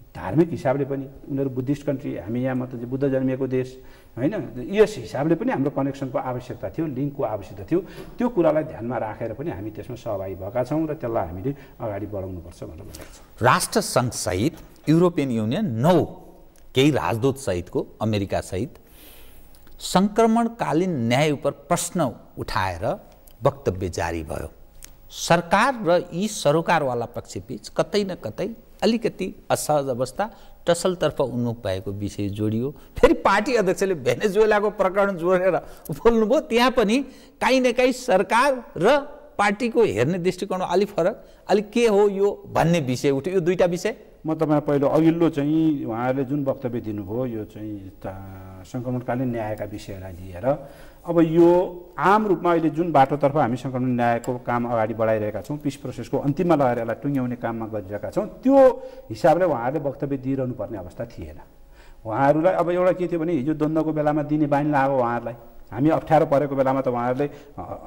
धार्मिक हिसाबले पनि उनीहरू बुद्धिस्ट कन्ट्री, हामी यहाँ मतलब बुद्ध जन्मिएको देश हैन, यस हिसाबले पनि हाम्रो कनेक्सनको आवश्यकता थियो, लिङ्कको आवश्यकता थियो। त्यो कुरालाई ध्यानमा राखेर पनि हामी त्यसमा सहभागी भएका छौँ र त्यसलाई हामीले अगाडि बढाउनुपर्छ भनेर भनेको छ। राष्ट्रसङ्घसहित युरोपियन युनियन 9 केही राजदूत सहितको अमेरिका सहित सङ्क्रमणकालीन न्याय उप प्रश्न उठाएर वक्तव्य जारी भयो। सरकार र यी सरोकारवाला पक्षबीच कतै न कतै अलिकति असहज अवस्था टसलतर्फ उन्मुख भएको विषय जोडियो। फेरि पार्टी अध्यक्षले भेनेजुएलाको प्रकरण जोडेर बोल्नुभयो, त्यहाँ पनि काहीँ न काहीँ सरकार र पार्टीको हेर्ने दृष्टिकोण अलिक फरक, अलिक के हो यो भन्ने विषय उठ्यो। यो दुईटा विषय म तपाईँ पहिलो अघिल्लो चाहिँ उहाँहरूले जुन वक्तव्य दिनुभयो यो चाहिँ सङ्क्रमणकालीन न्यायका विषयलाई लिएर, अब यो आम रूपमा अहिले जुन बाटोतर्फ हामी सङ्क्रमण न्यायको काम अगाडि बढाइरहेका छौँ, पिस प्रोसेसको अन्तिममा लगेर यसलाई टुङ्ग्याउने काममा गरिरहेका छौँ, त्यो हिसाबले उहाँहरूले वक्तव्य दिइरहनु पर्ने अवस्था थिएन। उहाँहरूलाई अब एउटा के थियो भने हिजो द्वन्द्वको बेलामा दिने बानी लाग्यो उहाँहरूलाई, हामी अप्ठ्यारो परेको बेलामा त उहाँहरूले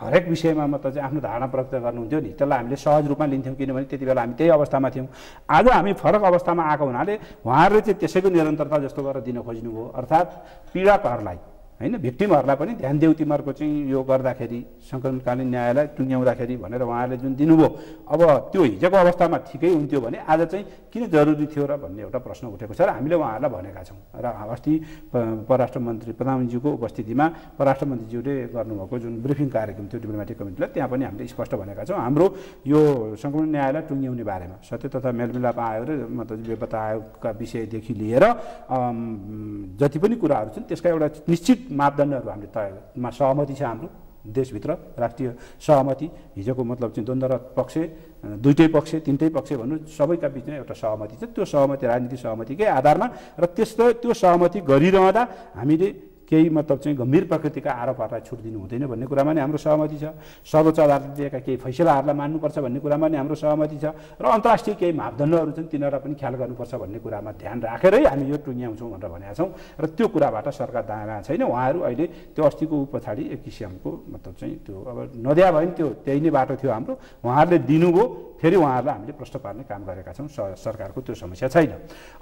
हरेक विषयमा मतलब चाहिँ आफ्नो धारणा प्रकट गर्नुहुन्थ्यो नि, त्यसलाई हामीले सहज रूपमा लिन्थ्यौँ किनभने त्यति बेला हामी त्यही अवस्थामा थियौँ। आज हामी फरक अवस्थामा आएको हुनाले उहाँहरूले चाहिँ त्यसैको निरन्तरता जस्तो गरेर दिन खोज्नुभयो, अर्थात् पीडकहरूलाई हैन भिक्टिमहरूलाई पनि ध्यान देऊ तिमीहरूको चाहिँ यो गर्दाखेरि सङ्क्रमणकालीन न्यायलाई टुङ्ग्याउँदाखेरि भनेर उहाँहरूले जुन दिनुभयो, अब त्यो हिजोको अवस्थामा ठिकै हुन्थ्यो भने आज चाहिँ किन जरुरी थियो र भन्ने एउटा प्रश्न उठेको छ र हामीले उहाँहरूलाई भनेका छौँ। र अस्ति परराष्ट्र मन्त्री प्रधानमन्त्रीज्यूको उपस्थितिमा परराष्ट्र मन्त्रीज्यूले गर्नुभएको जुन ब्रिफिङ कार्यक्रम थियो डिप्लोमेटिक कमिटीलाई, त्यहाँ पनि हामीले स्पष्ट भनेका छौँ हाम्रो यो सङ्क्रमण न्यायलाई टुङ्ग्याउने बारेमा सत्य तथा मेलमिलाप आयोग र मतलब बेपत्ता आयोगका विषयदेखि लिएर जति पनि कुराहरू छन् त्यसका एउटा निश्चित मापदण्डहरू हामीले तयमा सहमति छ हाम्रो देशभित्र, राष्ट्रिय सहमति। हिजोको मतलब चाहिँ द्वन्द्वरत पक्ष, दुईटै पक्ष, तिनटै पक्ष भन्नु सबैका बिचमा एउटा सहमति छ। त्यो सहमति राजनीतिक सहमतिकै आधारमा र त्यो सहमति गरिरहँदा हामीले केही मतलब चाहिँ गम्भीर प्रकृतिका आरोपहरूलाई छुट दिनु हुँदैन भन्ने कुरामा नि हाम्रो सहमति छ। सर्वोच्च अदालतले दिएका केही फैसलाहरूलाई मान्नुपर्छ भन्ने कुरामा नि हाम्रो सहमति छ र अन्तर्राष्ट्रिय केही मापदण्डहरू छन् तिनीहरूलाई पनि ख्याल गर्नुपर्छ भन्ने कुरामा ध्यान राखेरै हामी यो टुङ्ग्याउँछौँ भनेर भनेका छौँ र त्यो कुराबाट सरकार दायाँ छैन। उहाँहरू अहिले त्यो अस्तिको पछाडि एक किसिमको मतलब चाहिँ त्यो अब नदिया भयो नि त्यो त्यही नै बाटो थियो हाम्रो, उहाँहरूले दिनुभयो, फेरि उहाँहरूलाई हामीले प्रश्न पार्ने काम गरेका छौँ। सरकारको त्यो समस्या छैन।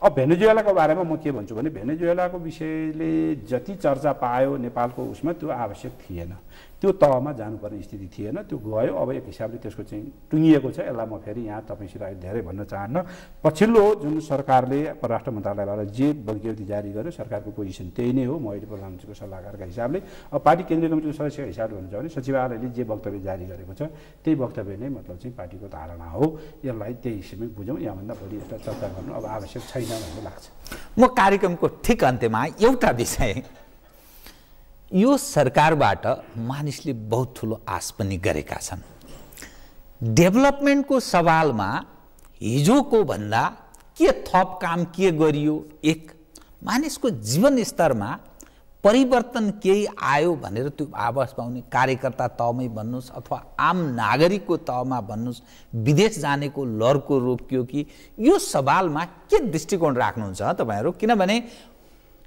अब भेनेजुएलाको बारेमा म के भन्छु भने भेनेजुएलाको विषयले जति चर्चा पायो नेपालको उसमा त्यो आवश्यक थिएन, त्यो तहमा जानुपर्ने स्थिति थिएन, त्यो गयो। अब एक हिसाबले त्यसको चाहिँ टुङ्गिएको छ। यसलाई म फेरि यहाँ तपाईँसित धेरै भन्न चाहन्न। पछिल्लो जुन सरकारले परराष्ट्र मन्त्रालयबाट जे विज्ञप्ति जारी गर्यो सरकारको पोजिसन त्यही नै हो। म अहिले प्रधानमन्त्रीको सल्लाहकारका हिसाबले अब पार्टी केन्द्रीय कमिटीको सदस्यको हिसाबले भन्नु छ भने सचिवालयले जे वक्तव्य जारी गरेको छ त्यही वक्तव्य नै मतलब चाहिँ पार्टीको धारणा हो। यसलाई त्यही हिसाबले बुझौँ, यहाँभन्दा बढी यसलाई चर्चा गर्नु अब आवश्यक छैन भन्ने लाग्छ। म कार्यक्रमको ठिक अन्त्यमा एउटा विषय, यो सरकारबाट मानिसले बहुत ठुलो आश पनि गरेका छन्। डेभलपमेन्टको सवालमा हिजोको भन्दा के थप काम के गरियो, एक मानिसको जीवन स्तरमा परिवर्तन केही आयो भनेर त्यो आवाज पाउने कार्यकर्ता तहमै भन्नुहोस् अथवा आम नागरिकको तहमा भन्नुहोस्, विदेश जानेको लहरको रोकियो कि यो सवालमा के दृष्टिकोण राख्नुहुन्छ तपाईँहरू? किनभने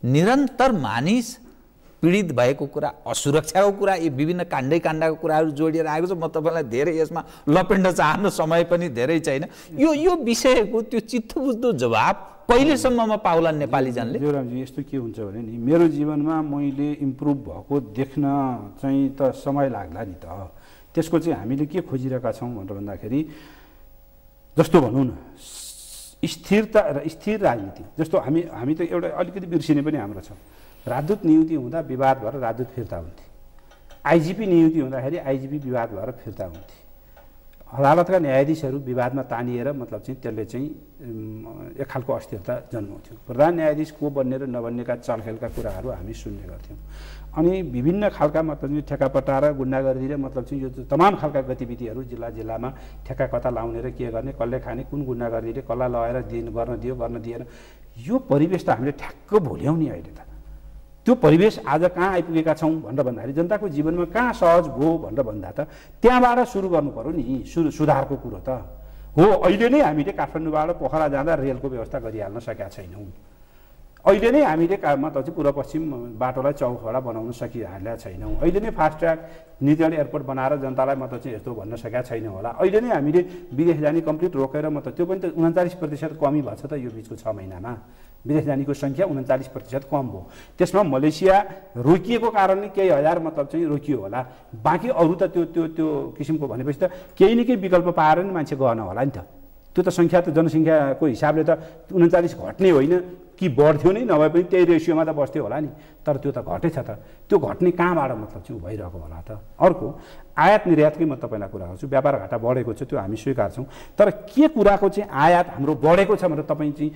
निरन्तर मानिस पीडित भएको कुरा, असुरक्षाको कुरा, यी विभिन्न काण्डको कुराहरू जोडिएर आएको छ। म तपाईँलाई धेरै यसमा लपेट्न चाहनु समय पनि धेरै छैन। यो विषयको त्यो चित्त बुझ्दो जवाब कहिलेसम्ममा पाउला नेपाली जनले? देवरामजी यस्तो के हुन्छ भने नि मेरो जीवनमा मैले इम्प्रुभ भएको देख्न चाहिँ त समय लाग्ला नि त। त्यसको चाहिँ हामीले के खोजिरहेका छौँ भनेर भन्दाखेरि जस्तो भनौँ न स्थिरता र स्थिर राजनीति। जस्तो हामी त एउटा अलिकति बिर्सिने पनि हाम्रो छ। राजदूत नियुक्ति हुँदा विवाद भएर राजदूत फिर्ता हुन्थे, आइजिपी नियुक्ति हुँदाखेरि आइजिपी विवाद भएर फिर्ता हुन्थे, अदालतका न्यायाधीशहरू विवादमा तानिएर मतलब चाहिँ त्यसले चाहिँ एक खालको अस्थिरता जन्माउँथ्यो। प्रधान न्यायाधीश को बन्ने र नबन्नेका चलखेलका कुराहरू हामी सुन्ने गर्थ्यौँ। अनि विभिन्न खालका मतलब चाहिँ ठेकापट्टा र गुन्डागर्दी र मतलब चाहिँ यो तमाम खालका गतिविधिहरू जिल्लामा ठेक्का कता लाउने र के गर्ने, कसले खाने, कुन गुन्डागर्दीले कसलाई लगाएर गर्न दिएन, यो परिवेश त हामीले ठ्याक्क भुल्यौँ नि। अहिले त त्यो परिवेश आज कहाँ आइपुगेका छौँ भनेर भन्दाखेरि जनताको जीवनमा कहाँ सहज भयो भनेर भन्दा त त्यहाँबाट सुरु गर्नु पऱ्यो नि सुधारको कुरो त हो। अहिले नै हामीले काठमाडौँबाट पोखरा जाँदा रेलको व्यवस्था गरिहाल्न सकेका छैनौँ। अहिले नै हामीले मतलब चाहिँ पूर्व पश्चिम बाटोलाई चौखडा बनाउन सकिहालेका छैनौँ। अहिले नै फास्ट ट्र्याक निर्जन एयरपोर्ट बनाएर जनतालाई मतलब चाहिँ यस्तो भन्न सकेका छैनौँ होला। अहिले नै हामीले विदेश जाने कम्प्लिट रोकेर मतलब त्यो पनि त 39% कमी भएको छ त यो बिचको 6 महिनामा। विदेश जानेको सङ्ख्या 39% कम भयो। त्यसमा मलेसिया रोकिएको कारणले केही हजार मतलब चाहिँ रोकियो होला, बाँकी अरू त त्यो किसिमको भनेपछि त केही न केही विकल्प पाएर नि मान्छे गएन होला नि त। त्यो त सङ्ख्या त जनसङ्ख्याको हिसाबले त 39 घट्ने होइन कि बढ्थ्यो नै, नभए पनि त्यही रेसियोमा त बस्थ्यो होला नि। तर त्यो त घटेछ त। त्यो घट्ने कहाँबाट मतलब चाहिँ भइरहेको होला त? अर्को आयात निर्यातकै म तपाईँलाई कुरा गर्छु। व्यापार घाटा बढेको छ त्यो हामी स्वीकार्छौँ, तर के कुराको चाहिँ आयात हाम्रो बढेको छ भनेर तपाईँ चाहिँ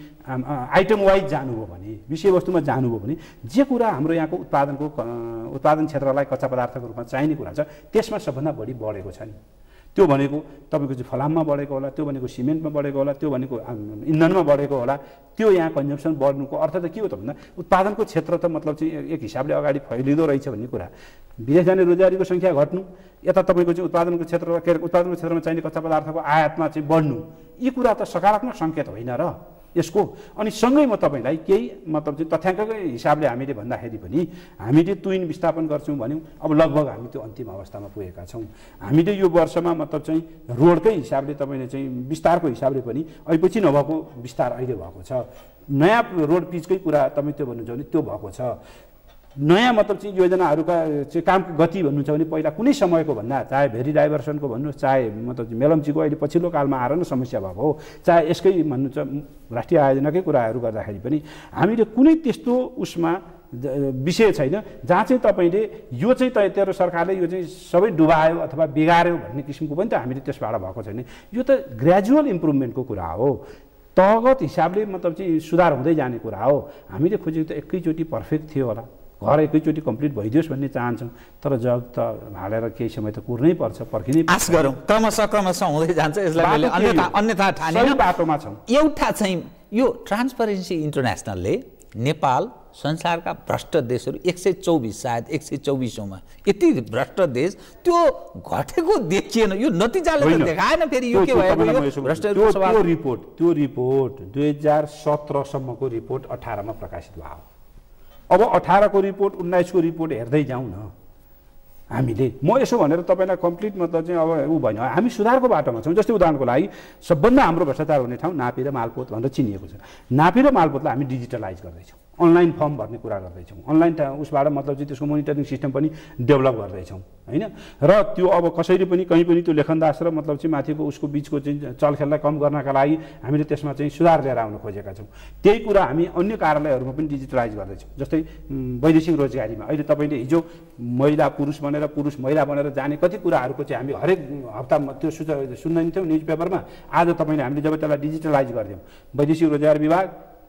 आइटम वाइज जानुभयो भने, विषयवस्तुमा जानुभयो भने जे कुरा हाम्रो यहाँको उत्पादन क्षेत्रलाई कच्चा पदार्थको रूपमा चाहिने कुरा छ त्यसमा सबभन्दा बढी बढेको छ नि। त्यो भनेको तपाईँको चाहिँ फलाममा बढेको होला, त्यो भनेको सिमेन्टमा बढेको होला, त्यो भनेको इन्धनमा बढेको होला। त्यो यहाँ कन्जम्सन बढ्नुको अर्थ त के हो त भन्दा उत्पादनको क्षेत्र त मतलब चाहिँ एक हिसाबले अगाडि फैलिँदो रहेछ भन्ने कुरा। विदेश जाने रोजगारीको सङ्ख्या घट्नु, यता तपाईँको चाहिँ उत्पादनको क्षेत्रमा चाहिने कच्चा पदार्थको आयातमा चाहिँ बढ्नु, यी कुरा त सकारात्मक सङ्केत होइन र यसको। अनि सँगै म तपाईँलाई केही मतलब चाहिँ तथ्याङ्ककै हिसाबले हामीले भन्दाखेरि पनि हामीले तुइन विस्थापन गर्छौँ भन्यौँ, अब लगभग हामी त्यो अन्तिम अवस्थामा पुगेका छौँ। हामीले यो वर्षमा मतलब चाहिँ रोडकै हिसाबले तपाईँले चाहिँ विस्तारको हिसाबले पनि अहिलेपछि नभएको विस्तार अहिले भएको छ। नयाँ रोड पिचकै कुरा तपाईँ त्यो भन्नुहुन्छ भने त्यो भएको छ। नयाँ मतलब चाहिँ योजनाहरूका चाहिँ कामको गति भन्नुहुन्छ भने पहिला कुनै समयको भन्दा चाहे भेरी डाइभर्सनको भन्नुहोस्, चाहे मतलब मेलम्चीको अहिले पछिल्लो कालमा आएर नै समस्या भएको हो, चाहे यसकै भन्नुहुन्छ राष्ट्रिय आयोजनाकै कुराहरू गर्दाखेरि पनि हामीले कुनै त्यस्तो उसमा विषय छैन जहाँ चाहिँ तपाईँले यो चाहिँ तेरो सरकारले यो चाहिँ सबै डुबायो अथवा बिगार्यो भन्ने किसिमको पनि त हामीले त्यसबाट भएको छैन। यो त ग्रेजुअल इम्प्रुभमेन्टको कुरा हो, तहगत हिसाबले मतलब चाहिँ सुधार हुँदै जाने कुरा हो। हामीले खोजेको त एकैचोटि पर्फेक्ट थियो होला, घर एकैचोटि कम्प्लिट भइदियोस् भन्ने चाहन्छौँ, तर जग त हालेर केही समय त कुर्नै पर्छ, पर्खिनै आश गरौँ। क्रमशः हुँदै जान्छ। यसलाई अन्यथा ठानेर बाटोमा छौँ। एउटा चाहिँ यो ट्रान्सपरेन्सी इन्टरनेसनलले नेपाल संसारका भ्रष्ट देशहरू 124 सायद 124औँमा यति भ्रष्ट देश त्यो घटेको देखिएन। यो नतिजाले त देखाएन। फेरि यो के भयो भ्रष्टहरूको सवाल। त्यो रिपोर्ट 2017 सम्मको रिपोर्ट 18 मा प्रकाशित भयो। अब 18 को रिपोर्ट 19 को रिपोर्ट हेर्दै जाउँ न हामीले। म यसो भनेर तपाईलाई कम्प्लिट मतलब चाहिँ अब उ भएन, हामी सुधारको बाटोमा छौँ। जस्तै उदाहरणको लागि सबभन्दा हाम्रो भ्रष्टाचार हुने ठाउँ नापी र मालपोत भनेर चिनिएको छ। नापी र मालपोतलाई हामी डिजिटलाइज गर्दैछौँ, अनलाइन फर्म भर्ने कुरा गर्दैछौँ, अनलाइन उसबाट मतलब चाहिँ त्यसको मोनिटरिङ सिस्टम पनि डेभलप गर्दैछौँ होइन। र त्यो अब कसैले पनि कहीँ पनि त्यो लेखनदास र मतलब चाहिँ माथिको उसको बिचको चाहिँ चलखेललाई कम गर्नका लागि हामीले त्यसमा चाहिँ सुधार लिएर आउन खोजेका छौँ। त्यही कुरा हामी अन्य कार्यालयहरूमा पनि डिजिटलाइज गर्दैछौँ। जस्तै वैदेशिक रोजगारीमा अहिले तपाईँले हिजो महिला पुरुष भनेर पुरुष महिला भनेर जाने कति कुराहरूको चाहिँ हामी हरेक हप्तामा त्यो सुन्दैनथ्यौँ न्युज पेपरमा। आज तपाईँले हामीले जब त्यसलाई डिजिटलाइज गरिदियौँ, वैदेशिक रोजगार विभाग,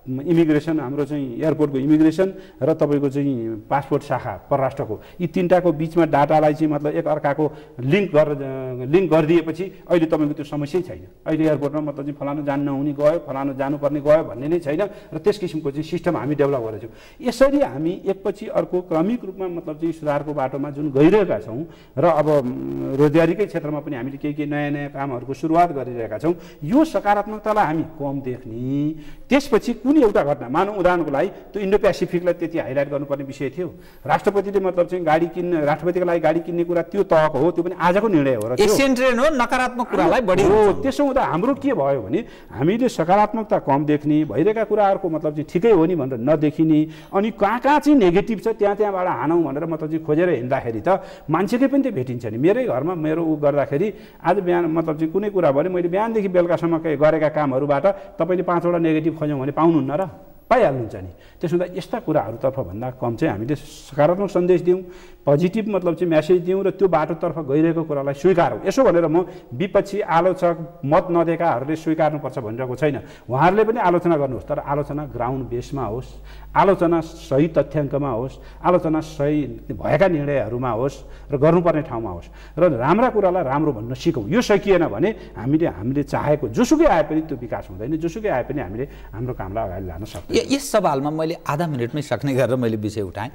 इमिग्रेसन हाम्रो चाहिँ एयरपोर्टको इमिग्रेसन र तपाईँको चाहिँ पासपोर्ट शाखा परराष्ट्रको, यी तीनटाको बिचमा डाटालाई चाहिँ मतलब एक अर्काको लिङ्क गरिदिएपछि अहिले तपाईँको त्यो समस्यै छैन। अहिले एयरपोर्टमा मतलब चाहिँ फलानु जान नहुने गयो, फलानु जानुपर्ने गयो भन्ने नै छैन। र त्यस किसिमको चाहिँ सिस्टम हामी डेभलप गरेछौँ। यसरी हामी एकपछि अर्को क्रमिक रूपमा मतलब चाहिँ सुधारको बाटोमा जुन गइरहेका छौँ र अब रोजगारीकै क्षेत्रमा पनि हामीले केही नयाँ नयाँ कामहरूको सुरुवात गरिरहेका छौँ। यो सकारात्मकतालाई हामी कम देख्ने। त्यसपछि कुनै एउटा घटना मानौँ उदाहरणको लागि त्यो इन्डो पेसिफिकलाई त्यति हाइलाइट गर्नुपर्ने विषय थियो। राष्ट्रपतिले मतलब चाहिँ राष्ट्रपतिको लागि गाडी किन्ने कुरा त्यो तहको हो, त्यो पनि आजको निर्णय हो र एसियन ट्रेन्ड हो, नकारात्मक कुरालाई बढी हो। त्यसो हुँदा हाम्रो के भयो भने हामीले सकारात्मकता कम देख्ने, भइरहेका कुराहरूको मतलब चाहिँ ठिकै हो नि भनेर नदेखिने, अनि कहाँ कहाँ चाहिँ नेगेटिभ छ त्यहाँबाट हानौँ भनेर मतलब चाहिँ खोजेर हिँड्दाखेरि त मान्छेकै पनि त्यो भेटिन्छ नि। मेरै घरमा मेरो उ गर्दाखेरि आज बिहान मतलब चाहिँ कुनै कुरा भने मैले बिहानदेखि बेलुकासम्म गरेका कामहरूबाट तपाईँले 5 वटा नेगेटिभ खोज्यौँ भने पाउनुहुन्न र पाइहाल्नुहुन्छ नि। त्यसो हुँदा यस्ता कुराहरूतर्फ भन्दा कम चाहिँ हामीले सकारात्मक सन्देश दिउँ, पोजिटिभ मतलब चाहिँ म्यासेज दिउँ र त्यो बाटोतर्फ गइरहेको कुरालाई स्वीकारौँ। यसो भनेर म विपक्षी आलोचक मत नदिएकाहरूले स्वीकार्नुपर्छ भनिरहेको छैन। उहाँहरूले पनि आलोचना गर्नुहोस्, तर आलोचना ग्राउन्ड बेसमा होस्, आलोचना सही तथ्याङ्कमा होस्, आलोचना सही भएका निर्णयहरूमा होस् र गर्नुपर्ने ठाउँमा होस्, र राम्रा कुरालाई राम्रो भन्न सिकौँ। यो सकिएन भने हामीले चाहेको जोसुकै आए पनि त्यो विकास हुँदैन, जोसुकै आए पनि हामीले हाम्रो कामलाई अगाडि लान सक्दैनौँ। यस सवालमा मैले आधा मिनटमै सक्ने गरेर मैले विषय उठाएँ।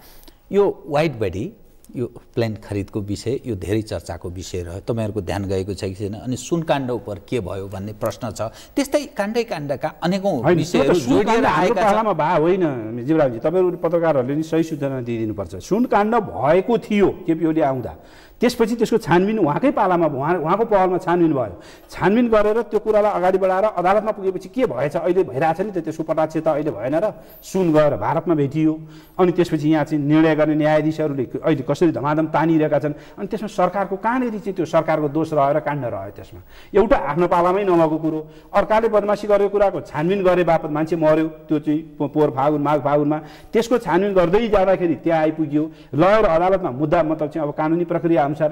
यो वाइड बडी यो प्लेन खरिदको विषय यो धेरै चर्चाको विषय रह्यो। तपाईँहरूको ध्यान गएको छ कि छैन? अनि सुनकाण्ड उप के भयो भन्ने प्रश्न छ। त्यस्तै काण्डका अनेकौँ विषयहरू जोडिएर आएका छन्। होइन जीवरामजी, तपाईँहरू पत्रकारहरूले नि सही सूचना दिइदिनुपर्छ। सुनकाण्ड भएको थियो केपी ओली आउँदा, त्यसपछि त्यसको छानबिन उहाँकै पालामा उहाँको पहलमा छानबिन भयो। छानबिन गरेर त्यो कुरालाई अगाडि बढाएर अदालतमा पुगेपछि के भएछ अहिले भइरहेछ नि त, त्यसको पटाक्ष त अहिले भएन र सुन गएर भारतमा भेटियो। अनि त्यसपछि यहाँ चाहिँ निर्णय गर्ने न्यायाधीशहरूले अहिले कसरी धमाधम तानिरहेका छन्। अनि त्यसमा सरकारको कहाँनिर चाहिँ त्यो सरकारको दोष रह्यो र काण्ड रह्यो। त्यसमा एउटा आफ्नो पालामै नभएको कुरो, अर्काले बदमासी गरेको कुराको छानबिन गरे बापत मान्छे मर्यो। त्यो चाहिँ पोहोर फागुन माघ फागुनमा त्यसको छानबिन गर्दै जाँदाखेरि त्यहाँ आइपुग्यो। ल र अदालतमा मुद्दा मतलब चाहिँ अब कानुनी प्रक्रिया अनुसार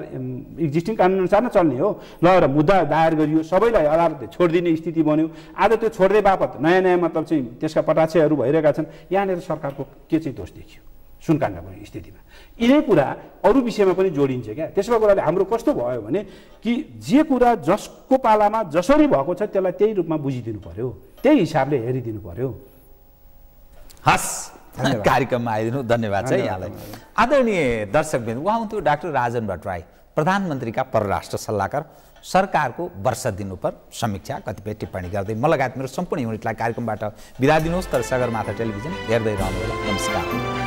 एक्जिस्टिङ कानुन अनुसार नै चल्ने हो। ल र मुद्दा दायर गरियो, सबैलाई अदालतले छोडिदिने स्थिति बन्यो। आज त्यो छोड्दै बापत नयाँ नयाँ मतलब चाहिँ त्यसका पटाक्षहरू भइरहेका छन्। यहाँनिर सरकारको के चाहिँ दोष देखियो सुनकाण्डको स्थितिमा? यिनै कुरा अरू विषयमा पनि जोडिन्छ क्या। त्यसको कुराले हाम्रो कस्तो भयो भने कि जे कुरा जसको पालामा जसरी भएको छ त्यसलाई त्यही रूपमा बुझिदिनु पर्यो, त्यही हिसाबले हेरिदिनु पर्यो। हस्, कार्यक्रममा आइदिनु धन्यवाद छ यहाँलाई। आदरणीय दर्शकवृन्द, उहाँ हुन्थ्यो डाक्टर राजन भट्टराई, प्रधानमन्त्रीका परराष्ट्र सल्लाहकार। सरकारको वर्ष दिनु पर समीक्षा कतिपय टिप्पणी गर्दै म लगायत मेरो सम्पूर्ण युनिटलाई कार्यक्रमबाट बिदा दिनुहोस्। तर सगरमाथा टेलिभिजन हेर्दै रहनुहोला। नमस्कार।